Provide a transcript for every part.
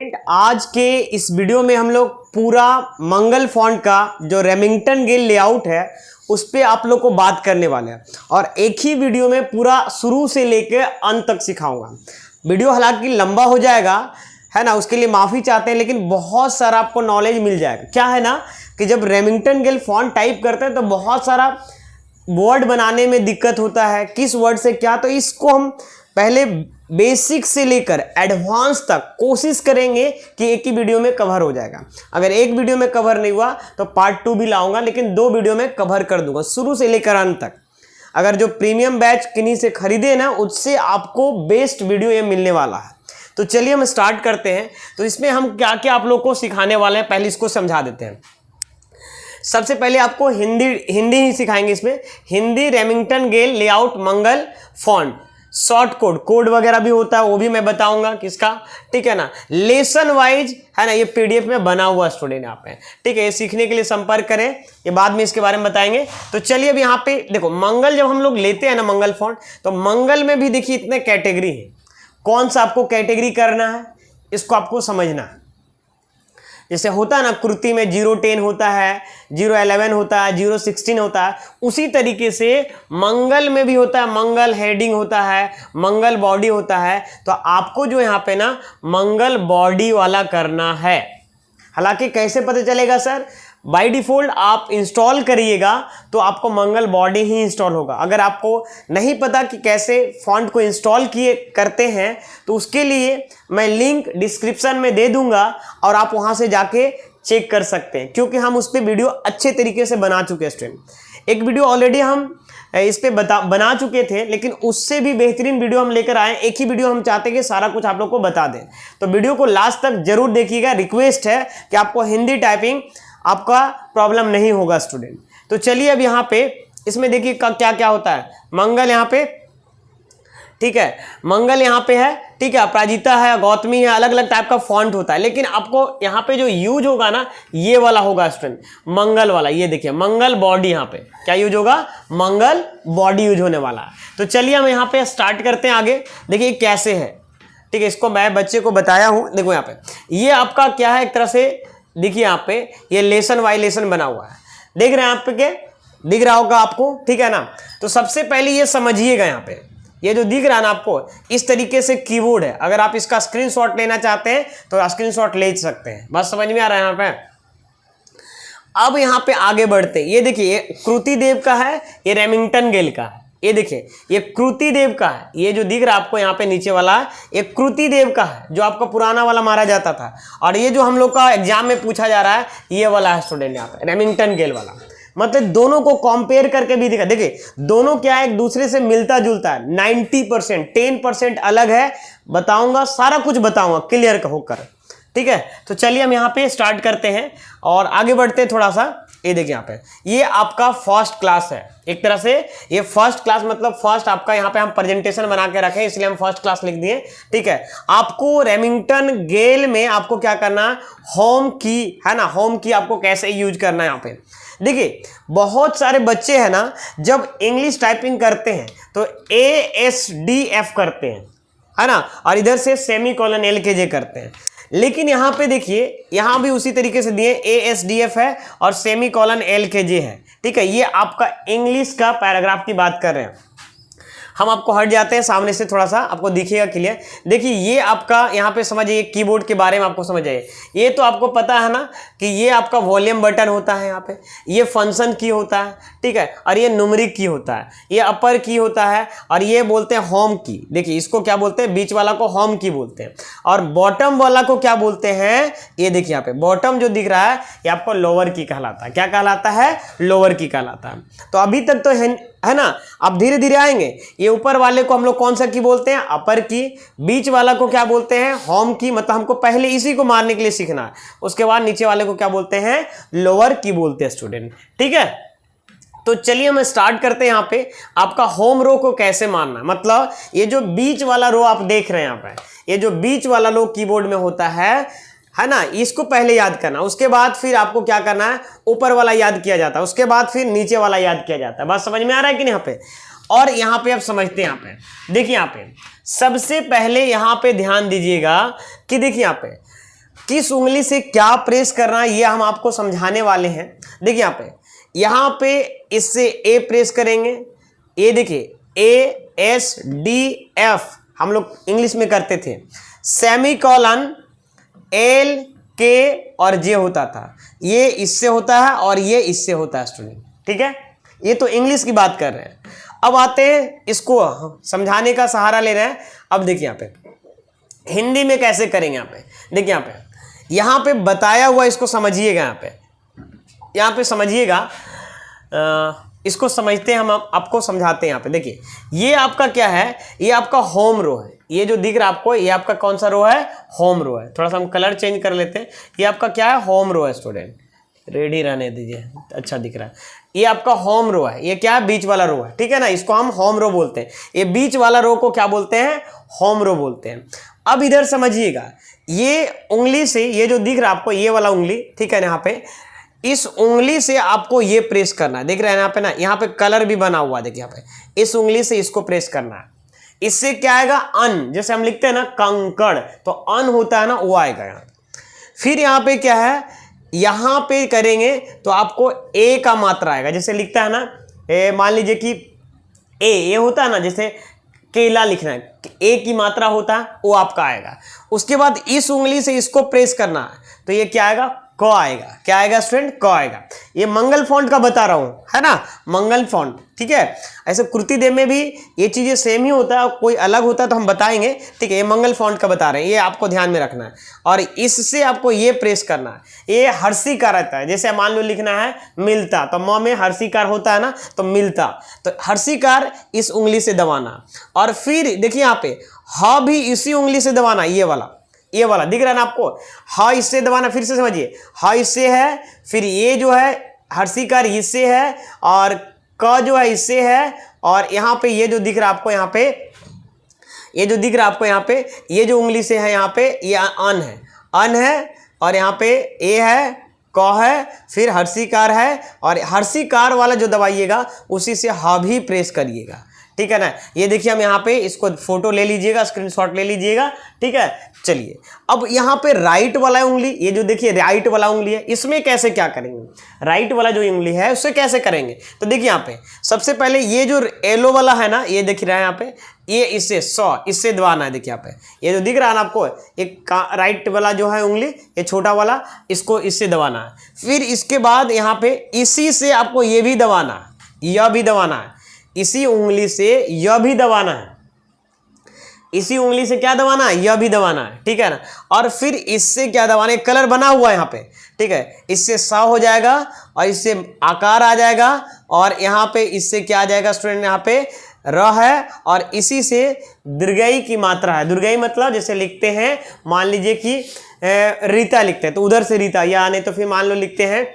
आज के इस वीडियो में हम लोग पूरा मंगल फॉन्ट का जो रेमिंगटन गेल लेआउट है उस पे आप लोग को बात करने वाले हैं और एक ही वीडियो में पूरा शुरू से लेकर अंत तक सिखाऊंगा। वीडियो हालांकि लंबा हो जाएगा है ना, उसके लिए माफ़ी चाहते हैं, लेकिन बहुत सारा आपको नॉलेज मिल जाएगा। क्या है ना कि जब रेमिंगटन गेल फॉन्ट टाइप करते हैं तो बहुत सारा वर्ड बनाने में दिक्कत होता है, किस वर्ड से क्या, तो इसको हम पहले बेसिक से लेकर एडवांस तक कोशिश करेंगे कि एक ही वीडियो में कवर हो जाएगा। अगर एक वीडियो में कवर नहीं हुआ तो पार्ट 2 भी लाऊंगा, लेकिन 2 वीडियो में कवर कर दूंगा शुरू से लेकर अंत तक। अगर जो प्रीमियम बैच किन्हीं से खरीदे ना, उससे आपको बेस्ट वीडियो ये मिलने वाला है। तो चलिए हम स्टार्ट करते हैं। तो इसमें हम क्या क्या आप लोग को सिखाने वाले हैं, पहले इसको समझा देते हैं। सबसे पहले आपको हिंदी ही सिखाएंगे। इसमें हिंदी रेमिंगटन गेल लेआउट मंगल फॉन्ट, शॉर्ट कोड वगैरह भी होता है, वो भी मैं बताऊंगा किसका, ठीक है ना। लेसन वाइज है ना, ये पीडीएफ में बना हुआ स्टूडेंट यहाँ पे, ठीक है। ये सीखने के लिए संपर्क करें, ये बाद में इसके बारे में बताएंगे। तो चलिए अब यहाँ पे देखो, मंगल जब हम लोग लेते हैं ना मंगल फॉन्ट, तो मंगल में भी देखिए इतने कैटेगरी है। कौन सा आपको कैटेगरी करना है इसको आपको समझना है। जैसे होता है ना कृति में 010 होता है, 011 होता है, 016 होता है, उसी तरीके से मंगल में भी होता है। मंगल हेडिंग होता है, मंगल बॉडी होता है। तो आपको जो यहाँ पे ना मंगल बॉडी वाला करना है। हालांकि कैसे पता चलेगा सर, बाय डिफ़ॉल्ट आप इंस्टॉल करिएगा तो आपको मंगल बॉडी ही इंस्टॉल होगा। अगर आपको नहीं पता कि कैसे फॉन्ट को इंस्टॉल किए करते हैं तो उसके लिए मैं लिंक डिस्क्रिप्शन में दे दूंगा और आप वहां से जाके चेक कर सकते हैं, क्योंकि हम उस पर वीडियो अच्छे तरीके से बना चुके हैं स्टूडेंट। एक वीडियो ऑलरेडी हम इस पे बना चुके थे, लेकिन उससे भी बेहतरीन वीडियो हम लेकर आए। एक ही वीडियो हम चाहते हैं कि सारा कुछ आप लोग को बता दें, तो वीडियो को लास्ट तक जरूर देखिएगा। रिक्वेस्ट है कि आपको हिंदी टाइपिंग आपका प्रॉब्लम नहीं होगा स्टूडेंट। तो चलिए अब यहाँ पे इसमें देखिए क्या क्या होता है। मंगल यहाँ पे, ठीक है, मंगल यहाँ पे है, ठीक है, अपराजिता है, गौतमी है, अलग अलग टाइप का फॉन्ट होता है। लेकिन आपको यहाँ पे जो यूज होगा ना, ये वाला होगा स्टूडेंट, मंगल वाला। ये देखिए मंगल बॉडी, यहाँ पे क्या यूज होगा, मंगल बॉडी यूज होने वाला है। तो चलिए हम यहाँ पे स्टार्ट करते हैं आगे। देखिए कैसे है, ठीक है, इसको मैं बच्चे को बताया हूँ। देखो यहाँ पे ये आपका क्या है, एक तरह से देखिए यहाँ पे ये लेसन वाई लेसन बना हुआ है, देख रहे हैं आप पे, क्या दिख रहा होगा आपको, ठीक है ना। तो सबसे पहले ये समझिएगा, यहाँ पे ये जो दिख रहा है ना आपको, इस तरीके से कीबोर्ड है। अगर आप इसका स्क्रीनशॉट लेना चाहते हैं तो स्क्रीनशॉट ले सकते हैं। बस समझ में आ रहा है यहाँ पे। अब यहाँ पे आगे बढ़ते हैं। ये देखिए ये कृति देव का है, ये रेमिंगटन गेल का है। ये देखिए ये कृति देव का है, ये जो दिख रहा है आपको यहाँ पे नीचे वाला, ये कृति देव का है, जो आपका पुराना वाला मारा जाता था। और ये जो हम लोग का एग्जाम में पूछा जा रहा है, ये वाला है स्टूडेंट यहाँ पे, रेमिंगटन गेल वाला। मतलब दोनों को कंपेयर करके भी दिखा, देखिए दोनों क्या है, एक दूसरे से मिलता जुलता है। 90%, 10% अलग है, बताऊंगा, सारा कुछ बताऊंगा क्लियर होकर, ठीक है। तो चलिए हम यहाँ पे स्टार्ट करते हैं और आगे बढ़ते हैं थोड़ा सा। ये देखिए यहाँ पे ये आपका फर्स्ट क्लास है, एक तरह से ये फर्स्ट क्लास, मतलब फर्स्ट आपका यहाँ पे हम प्रेजेंटेशन बना के रखे, इसलिए हम फर्स्ट क्लास लिख दिए, ठीक है। आपको रेमिंगटन गेल में आपको क्या करना है, होम की है ना, होम की आपको कैसे यूज करना है। यहाँ पे देखिए बहुत सारे बच्चे हैं ना, जब इंग्लिश टाइपिंग करते हैं तो ASDF करते हैं, है ना, और इधर से सेमीकोलन LKJ करते हैं। लेकिन यहाँ पे देखिए यहाँ भी उसी तरीके से दिए, ASDF है और सेमीकोलन LKJ है, ठीक है। ये आपका इंग्लिश का पैराग्राफ की बात कर रहे हैं। हम आपको हट जाते हैं सामने से, थोड़ा सा आपको दिखेगा क्लियर। देखिए ये आपका यहाँ पे समझिए, कीबोर्ड के बारे में आपको समझ आइए। ये तो आपको पता है ना कि ये आपका वॉल्यूम बटन होता है, यहाँ पे ये फंक्शन की होता है, ठीक है, और ये न्यूमेरिक की होता है, ये अपर की होता है, और ये बोलते हैं होम की। देखिए इसको क्या बोलते हैं, बीच वाला को होम की बोलते हैं, और बॉटम वाला को क्या बोलते हैं, ये देखिए यहाँ पे बॉटम जो दिख रहा है ये आपको लोअर की कहलाता है। क्या कहलाता है, लोअर की कहलाता है। तो अभी तक तो है ना, अब धीरे धीरे आएंगे। ये ऊपर वाले को हम लोग कौन सा की बोलते हैं, अपर की। बीच वाला को क्या बोलते हैं, होम की। मतलब हमको पहले इसी को मारने के लिए सीखना है, उसके बाद नीचे वाले को क्या बोलते हैं, लोअर की बोलते हैं स्टूडेंट, ठीक है। तो चलिए हम स्टार्ट करते हैं। यहाँ पे आपका होम रो को कैसे मारना है, मतलब ये जो बीच वाला रो आप देख रहे हैं यहाँ पे, ये जो बीच वाला रो कीबोर्ड में होता है ना, इसको पहले याद करना। उसके बाद फिर आपको क्या करना है, ऊपर वाला याद किया जाता है, उसके बाद फिर नीचे वाला याद किया जाता है। बात समझ में आ रहा है कि नहीं यहाँ पे। और यहाँ पे आप समझते हैं, यहाँ पे देखिए, यहाँ पे सबसे पहले यहाँ पे ध्यान दीजिएगा कि देखिए यहाँ पे किस उंगली से क्या प्रेस करना है ये हम आपको समझाने वाले हैं। देखिए यहाँ पे इससे ए प्रेस करेंगे, ये देखिए ASDF हम लोग इंग्लिश में करते थे, सेमीकोलन LK और J होता था, ये इससे होता है और ये इससे होता है स्टूडेंट, ठीक है। ये तो इंग्लिश की बात कर रहे हैं। अब आते हैं इसको समझाने का सहारा ले रहे हैं। अब देखिए यहाँ पे हिंदी में कैसे करेंगे। देखिए यहाँ पे बताया हुआ, इसको समझिएगा। यहाँ पे समझिएगा, इसको समझते हैं, हम आपको समझाते हैं। यहाँ पे देखिए ये आपका क्या है, ये आपका होम रो है। ये जो दिख रहा है आपको, ये आपका कौन सा रो है, होम रो है। थोड़ा सा हम कलर चेंज कर लेते हैं। ये आपका क्या है, होम रो है स्टूडेंट, रेड ही रहने दीजिए, अच्छा दिख रहा है। ये आपका होम रो है, ये क्या है, बीच वाला रो है, ठीक है ना, इसको हम होम रो बोलते हैं। ये बीच वाला रो को क्या बोलते हैं, होम रो बोलते हैं। अब इधर समझिएगा, ये उंगली से, ये जो दिख रहा है आपको, ये वाला उंगली, ठीक है ना, यहाँ पे इस उंगली से आपको ये प्रेस करना है। देख रहे हैं यहाँ पे ना, यहाँ पे कलर भी बना हुआ है, देखिए यहाँ पे इस उंगली से इसको प्रेस करना है। इससे क्या आएगा, अन, जैसे हम लिखते हैं ना कंकड़, तो अन होता है ना, वो आएगा यहाँ। फिर यहाँ पे क्या है, यहाँ पे करेंगे तो आपको ए का मात्रा आएगा। जैसे लिखता है ना, मान लीजिए कि ए होता है ना, जैसे केला लिखना है, ए की मात्रा होता है, वो आपका आएगा। उसके बाद इस उंगली से इसको प्रेस करना है, तो ये क्या आएगा, क आएगा। क्या आएगा स्टूडेंट, क आएगा। ये मंगल फॉन्ट का बता रहा हूं, है ना, मंगल फॉन्ट, ठीक है। ऐसे कृति देव में भी ये चीजें सेम ही होता है, कोई अलग होता है तो हम बताएंगे, ठीक है। ये मंगल फॉन्ट का बता रहे हैं, ये आपको ध्यान में रखना है। और इससे आपको ये प्रेस करना है। ये हर्षिकार रहता है, जैसे मान लो लिखना है मिलता, तो म में हर्षिकार होता है ना, तो मिलता, तो हर्षिकार इस उंगली से दबाना। और फिर देखिए यहाँ पे ह भी इसी उंगली से दबाना, ये वाला दिख रहा है ना आपको, ह इससे दबाना। फिर से समझिए, ह इससे है, फिर ये जो है हर्षिकार इससे है, और क जो है इससे है, और यहाँ पे ये जो दिख रहा है आपको, यहाँ पे ये जो दिख रहा है आपको, यहाँ पे ये जो उंगली से है, यहाँ पे ये अन है, और यहाँ पे ए है, क है, फिर हर्षिकार है, और हर्षिकार वाला जो दबाइएगा उसी से ह भी प्रेस करिएगा, ठीक है ना। ये देखिए हम यहाँ पे इसको फोटो ले लीजिएगा, स्क्रीनशॉट ले लीजिएगा, ठीक है। चलिए अब यहाँ पे राइट वाला उंगली, ये जो देखिए राइट वाला उंगली है, इसमें कैसे क्या करेंगे, राइट वाला जो उंगली है उससे कैसे करेंगे। तो देखिए यहाँ पे सबसे पहले ये जो येलो वाला है ना, ये दिख रहा है यहाँ पे, ये इससे इससे दबाना है। देखिए यहाँ पे ये जो दिख रहा है ना आपको, एक राइट वाला जो है उंगली, ये छोटा वाला, इसको इससे दबाना है। फिर इसके बाद यहाँ पे इसी से आपको ये भी दबाना है, यह भी दबाना है, इसी उंगली से यह भी दबाना है, इसी उंगली से क्या दबाना है, यह भी दबाना है, ठीक है ना। और फिर इससे क्या दबाना है, कलर बना हुआ है यहाँ पे, ठीक है। इससे सा हो जाएगा और इससे आकार आ जाएगा, और यहाँ पे इससे क्या आ जाएगा स्टूडेंट, यहाँ पे र है, और इसी से दीर्घई की मात्रा है। दीर्घई मतलब जैसे लिखते हैं, मान लीजिए कि रीता लिखते हैं तो उधर से रीता, या नहीं तो फिर मान लो लिखते हैं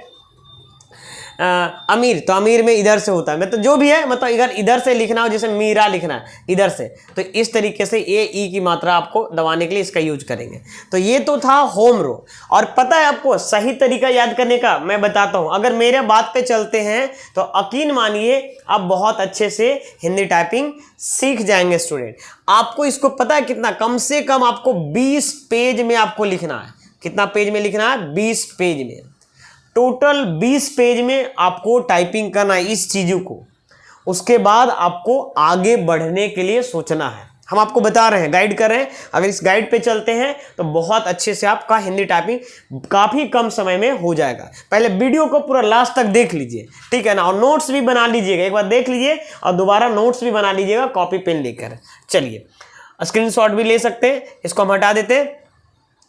अमीर, तो अमीर में इधर से होता है, मतलब जो भी है, मतलब अगर इधर से लिखना हो, जैसे मीरा लिखना है इधर से, तो इस तरीके से ए ई की मात्रा आपको दबाने के लिए इसका यूज करेंगे। तो ये तो था होम रो। और पता है आपको सही तरीका याद करने का, मैं बताता हूं। अगर मेरे बात पे चलते हैं तो यकीन मानिए आप बहुत अच्छे से हिंदी टाइपिंग सीख जाएंगे स्टूडेंट। आपको इसको पता है कितना, कम से कम आपको 20 पेज में आपको लिखना है। कितना पेज में लिखना है, 20 पेज में, टोटल 20 पेज में आपको टाइपिंग करना है इस चीज़ों को। उसके बाद आपको आगे बढ़ने के लिए सोचना है। हम आपको बता रहे हैं, गाइड कर रहे हैं। अगर इस गाइड पे चलते हैं तो बहुत अच्छे से आपका हिंदी टाइपिंग काफ़ी कम समय में हो जाएगा। पहले वीडियो को पूरा लास्ट तक देख लीजिए, ठीक है ना, और नोट्स भी बना लीजिएगा। एक बार देख लीजिए और दोबारा नोट्स भी बना लीजिएगा कॉपी पेन लेकर। चलिए स्क्रीनशॉट भी ले सकते हैं, इसको हम हटा देते हैं।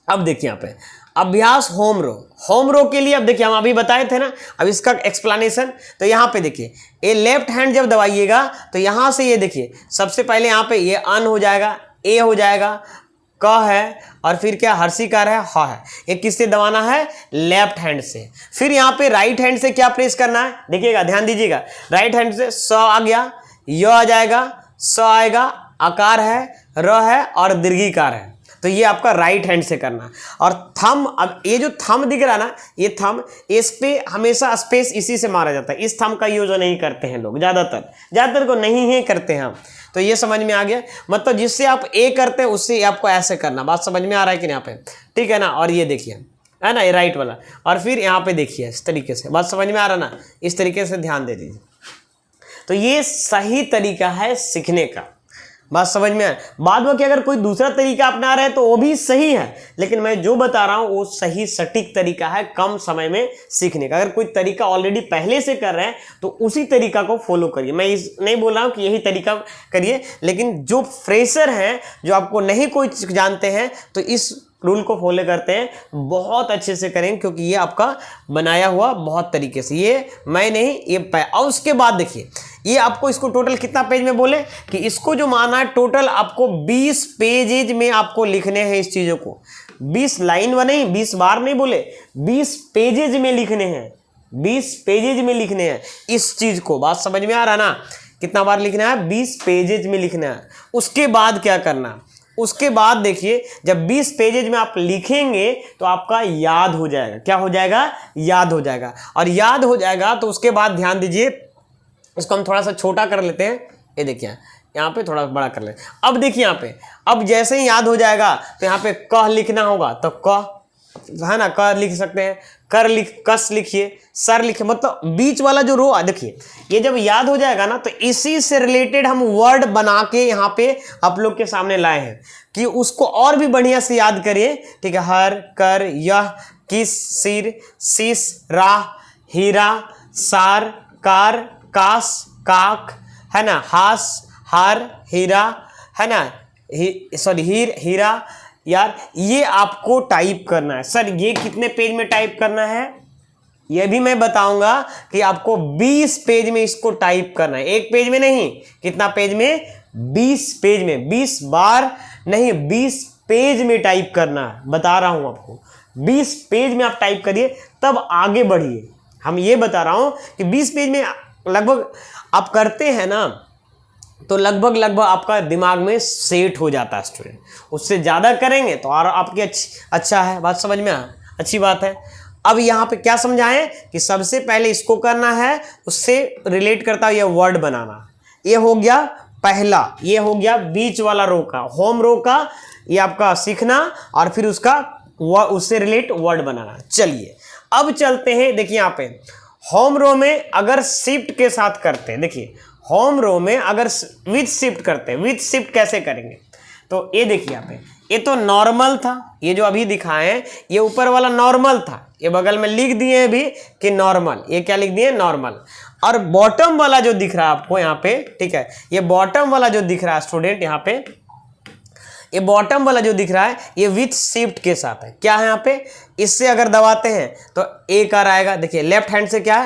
अब देखिए यहाँ पे अभ्यास होम रो। होम रो के लिए अब देखिए हम अभी बताए थे ना, अब इसका एक्सप्लेनेशन। तो यहाँ पे देखिए ये लेफ्ट हैंड जब दबाइएगा तो यहाँ से ये देखिए सबसे पहले यहाँ पे ये अन हो जाएगा, ए हो जाएगा, क है, और फिर क्या हर्षिकार है, ह है। ये किससे दबाना है, लेफ्ट हैंड से। फिर यहाँ पे राइट हैंड से क्या प्रेस करना है, देखिएगा, ध्यान दीजिएगा। राइट हैंड से स आ गया, य आ जाएगा, स आएगा, आकार है, र है, और दीर्घिकार है। तो ये आपका राइट हैंड से करना। और थंब, अब ये जो थंब दिख रहा है ना, ये थंब, इस पे हमेशा स्पेस इसी से मारा जाता है। इस थंब का यूज नहीं करते हैं लोग, ज़्यादातर को नहीं ही करते हैं हम। तो ये समझ में आ गया, मतलब जिससे आप ए करते हैं उससे आपको ऐसे करना। बात समझ में आ रहा है कि यहाँ पे, ठीक है ना। और ये देखिए है ना, ये राइट वाला, और फिर यहाँ पे देखिए इस तरीके से। बात समझ में आ रहा ना, इस तरीके से ध्यान दे दीजिए। तो ये सही तरीका है सीखने का। बात समझ में आए। बाद में कि अगर कोई दूसरा तरीका अपना रहे तो वो भी सही है, लेकिन मैं जो बता रहा हूं वो सही सटीक तरीका है कम समय में सीखने का। अगर कोई तरीका ऑलरेडी पहले से कर रहे हैं तो उसी तरीका को फॉलो करिए। मैं नहीं बोल रहा हूं कि यही तरीका करिए, लेकिन जो फ्रेशर हैं, जो आपको नहीं कोई जानते हैं, तो इस रूल को फॉलो करते हैं, बहुत अच्छे से करेंगे, क्योंकि ये आपका बनाया हुआ बहुत तरीके से, ये मैं नहीं, ये। और उसके बाद देखिए, ये आपको इसको टोटल कितना पेज में बोले कि इसको जो माना है टोटल आपको 20 पेजेज में आपको लिखने हैं इस चीज़ों को। 20 लाइन व नहीं, 20 बार नहीं बोले, 20 पेजेज में लिखने हैं, 20 पेजेज में लिखने हैं इस चीज़ को। बात समझ में आ रहा ना, कितना बार लिखना है, 20 पेजेज में लिखना है। उसके बाद क्या करना, उसके बाद देखिए, जब 20 पेजेज में आप लिखेंगे तो आपका याद हो जाएगा। क्या हो जाएगा, याद हो जाएगा। और याद हो जाएगा तो उसके बाद ध्यान दीजिए, इसको हम थोड़ा सा छोटा कर लेते हैं। ये देखिए यहाँ पे थोड़ा बड़ा कर लेते हैं। अब देखिए यहाँ पे, अब जैसे ही याद हो जाएगा तो यहाँ पे क लिखना होगा, तो क है ना, क लिख सकते हैं, कर लिख, कस लिखिए, सर लिखिए, मतलब बीच वाला जो रो देखिए, ये जब याद हो जाएगा ना तो इसी से रिलेटेड हम वर्ड बना के यहाँ पे आप लोग के सामने लाए हैं कि उसको और भी बढ़िया से याद करिए। ठीक है, हर, कर, यह, किस, सिर, शीश, राह, हीरा, सार, कार, कास, काक, है ना, हास, हार, हीरा, है ना, सॉरी हीरा। यार ये आपको टाइप करना है। सर ये कितने पेज में टाइप करना है, ये भी मैं बताऊंगा कि आपको 20 पेज में इसको टाइप करना है, एक पेज में नहीं। कितना पेज में, 20 पेज में, 20 बार नहीं, 20 पेज में टाइप करना है। बता रहा हूं आपको, 20 पेज में आप टाइप करिए, तब आगे बढ़िए। हम ये बता रहा हूं कि 20 पेज में लगभग आप करते हैं ना, तो लगभग आपका दिमाग में सेट हो जाता है स्टूडेंट। उससे ज़्यादा करेंगे तो और आपकी अच्छा है। बात समझ में आया, अच्छी बात है। अब यहाँ पे क्या समझाएं कि सबसे पहले इसको करना है, उससे रिलेट करता हुआ ये वर्ड बनाना। ये हो गया पहला, ये हो गया बीच वाला रो का, होम रो का, ये आपका सीखना, और फिर उसका उससे रिलेट वर्ड बनाना। चलिए अब चलते हैं। देखिए यहाँ पे होम रो में अगर शिफ्ट के साथ करते हैं, देखिए होम रो में अगर विथ शिफ्ट करते हैं, विथ शिफ्ट कैसे करेंगे, तो ये देखिए यहाँ पे, ये तो नॉर्मल था, ये जो अभी दिखाए हैं ये ऊपर वाला नॉर्मल था, ये बगल में लिख दिए हैं भी कि नॉर्मल, ये क्या लिख दिए, नॉर्मल। और बॉटम वाला जो दिख रहा है आपको यहाँ पे, ठीक है, ये बॉटम वाला जो दिख रहा है स्टूडेंट यहाँ पे, ये बॉटम वाला जो दिख रहा है ये विथ शिफ्ट के साथ है। क्या है यहाँ पे, इससे अगर दबाते हैं तो एक आ आएगा। देखिए लेफ्ट हैंड से क्या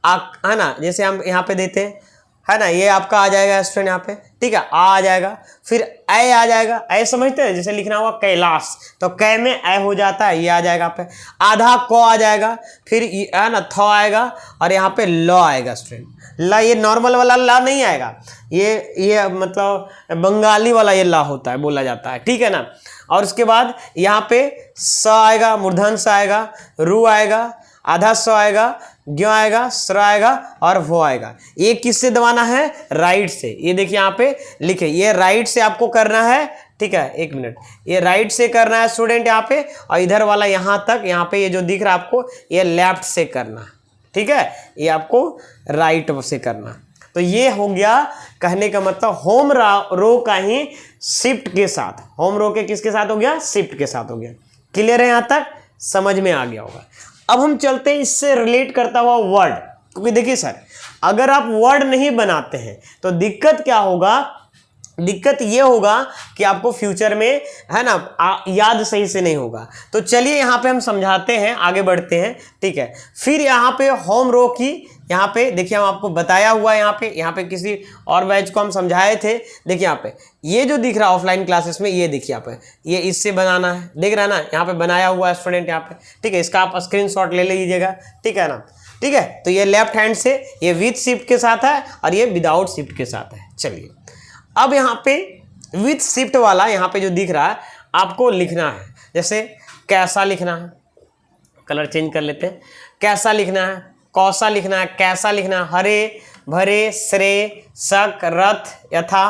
है ना, जैसे हम यहाँ पे देते हैं, है ना, ये आपका आ जाएगा स्टूडेंट यहाँ पे, ठीक है, आ जाएगा, फिर ए आ जाएगा। ए समझते हैं, जैसे लिखना हुआ कैलाश, तो कै में ए हो जाता है, ये आ जाएगा यहाँ पे। आधा क आ जाएगा, फिर है ना थ आएगा, और यहाँ पे ल आएगा स्टूडेंट। ला, ये नॉर्मल वाला ला नहीं आएगा, ये मतलब बंगाली वाला ये ला होता है, बोला जाता है, ठीक है ना। और उसके बाद यहाँ पे स आएगा, मूर्धन स आएगा, रू आएगा, आधा स आएगा, ज्ञ आएगा, स्र आएगा, और वो आएगा। ये किससे दबाना है, राइट से। ये देखिए यहाँ पे लिखे, ये राइट से आपको करना है, ठीक है, एक मिनट, ये राइट से करना है स्टूडेंट यहाँ पे, और इधर वाला यहाँ तक, यहाँ पे ये जो दिख रहा है आपको, ये लेफ्ट से करना, ठीक है, ये आपको राइट से करना। तो ये हो गया कहने का मतलब होम रो का ही शिफ्ट के साथ, होम रो के किसके साथ हो गया, शिफ्ट के साथ हो गया। क्लियर है, यहाँ तक समझ में आ गया होगा। अब हम चलते हैं इससे रिलेट करता हुआ वर्ड, क्योंकि देखिए सर अगर आप वर्ड नहीं बनाते हैं तो दिक्कत क्या होगा, दिक्कत ये होगा कि आपको फ्यूचर में, है ना, याद सही से नहीं होगा। तो चलिए यहाँ पे हम समझाते हैं, आगे बढ़ते हैं, ठीक है। फिर यहाँ पे होम रो की, यहाँ पे देखिए हम आपको बताया हुआ है, यहाँ पे किसी और बैच को हम समझाए थे। देखिए यहाँ पे ये जो दिख रहा है ऑफलाइन क्लासेस में, ये देखिए यहाँ पे, ये इससे बनाना है, देख रहा है ना, यहाँ पे बनाया हुआ है स्टूडेंट यहाँ पे, ठीक है। इसका आप स्क्रीनशॉट ले लीजिएगा, ठीक है ना, ठीक है। तो ये लेफ्ट हैंड से, ये विथ शिफ्ट के साथ है, और ये विदाउट शिफ्ट के साथ है। चलिए अब यहाँ पे विथ शिफ्ट वाला यहाँ पे जो दिख रहा है आपको लिखना है, जैसे कैसा लिखना है, कलर चेंज कर लेते हैं, कैसा लिखना है, कौसा लिखना है, कैसा लिखना है, हरे भरे, श्रे, शक, रथ, यथा,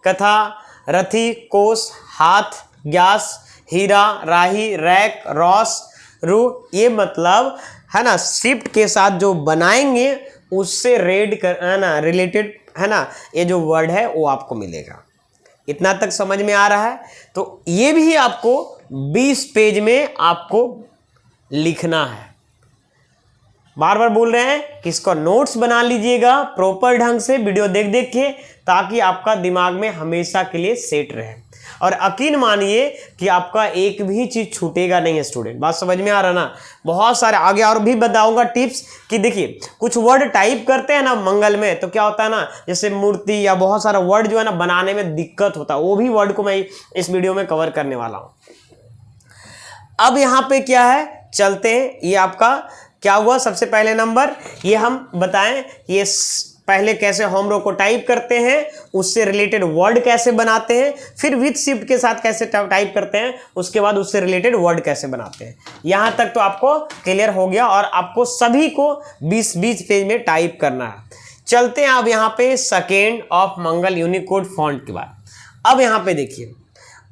कथा, रथी, कोस, हाथ, ग्यास, हीरा, राही, रैक, रॉस, रू, ये मतलब है ना शिफ्ट के साथ जो बनाएंगे उससे है ना रिलेटेड है ना ये जो वर्ड है वो आपको मिलेगा। इतना तक समझ में आ रहा है? तो ये भी आपको 20 पेज में आपको लिखना है। बार बार बोल रहे हैं कि इसका नोट्स बना लीजिएगा प्रॉपर ढंग से वीडियो देख देख के, ताकि आपका दिमाग में हमेशा के लिए सेट रहे। और यकीन मानिए कि आपका एक भी चीज छूटेगा नहीं है स्टूडेंट। बात समझ में आ रहा ना? बहुत सारे आगे और भी बताऊंगा टिप्स कि देखिए कुछ वर्ड टाइप करते हैं ना मंगल में, तो क्या होता है ना जैसे मूर्ति या बहुत सारा वर्ड जो है ना बनाने में दिक्कत होता है, वो भी वर्ड को मैं इस वीडियो में कवर करने वाला हूं। अब यहाँ पे क्या है, चलते हैं। ये आपका क्या हुआ, सबसे पहले नंबर ये हम बताएं ये पहले कैसे होमरो को टाइप करते हैं, उससे रिलेटेड वर्ड कैसे बनाते हैं, फिर विथ शिफ्ट के साथ कैसे टाइप करते हैं, उसके बाद उससे रिलेटेड वर्ड कैसे बनाते हैं। यहां तक तो आपको क्लियर हो गया और आपको सभी को 20-20 पेज में टाइप करना है। चलते हैं अब यहाँ पे second of Mangal Unicode font के बाद। अब यहाँ पे देखिए,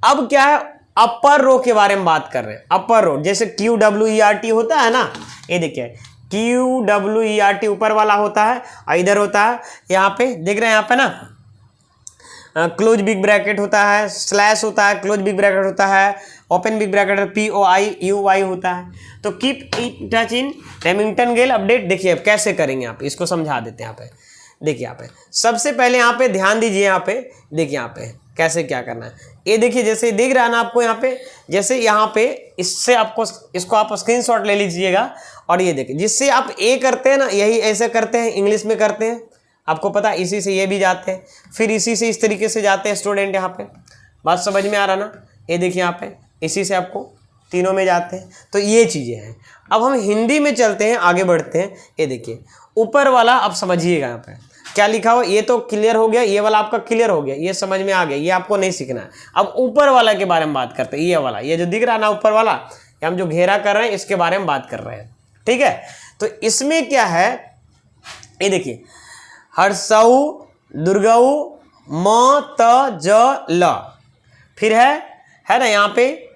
अब क्या है, अपर रो के बारे में बात कर रहे हैं। अपर रो जैसे QWERT होता है ना, ये देखिए QWERT ऊपर वाला होता है, इधर होता है यहाँ पे देख रहे हैं, यहाँ पे ना क्लोज बिग ब्रैकेट होता है, स्लैश होता है, क्लोज बिग ब्रैकेट होता है, ओपन बिग ब्रैकेट POIUY होता है। तो keep it touch in Remington गेल अपडेट। देखिए अब कैसे करेंगे, आप इसको समझा देते हैं। यहाँ पे देखिए, यहाँ पे सबसे पहले यहाँ पे ध्यान दीजिए, यहाँ पे देखिए यहाँ पे कैसे क्या करना है। ये देखिए जैसे दिख रहा है ना आपको यहाँ पे, जैसे यहाँ पे इससे आपको इसको आप स्क्रीनशॉट ले लीजिएगा और ये देखिए जिससे आप ए करते हैं ना, यही ऐसे करते हैं, इंग्लिश में करते हैं, आपको पता है, इसी से ये भी जाते हैं, फिर इसी से इस तरीके से जाते हैं स्टूडेंट। यहाँ पे बात समझ में आ रहा ना? ये देखिए यहाँ पे इसी से आपको तीनों में जाते हैं। तो ये चीज़ें हैं। अब हम हिंदी में चलते हैं, आगे बढ़ते हैं। ये देखिए ऊपर वाला आप समझिएगा, यहाँ पे क्या लिखा हुआ, ये तो क्लियर हो गया, ये वाला आपका क्लियर हो गया, ये समझ में आ गया, ये आपको नहीं सीखना है। अब ऊपर वाला के बारे में बात करते हैं। ये वाला, ये जो दिख रहा है ना ऊपर वाला, ये हम जो घेरा कर रहे हैं इसके बारे में बात कर रहे हैं, ठीक है? तो इसमें क्या है, ये देखिए हर्षऊ, दुर्गऊ, म त ज ल, फिर है ना यहाँ पे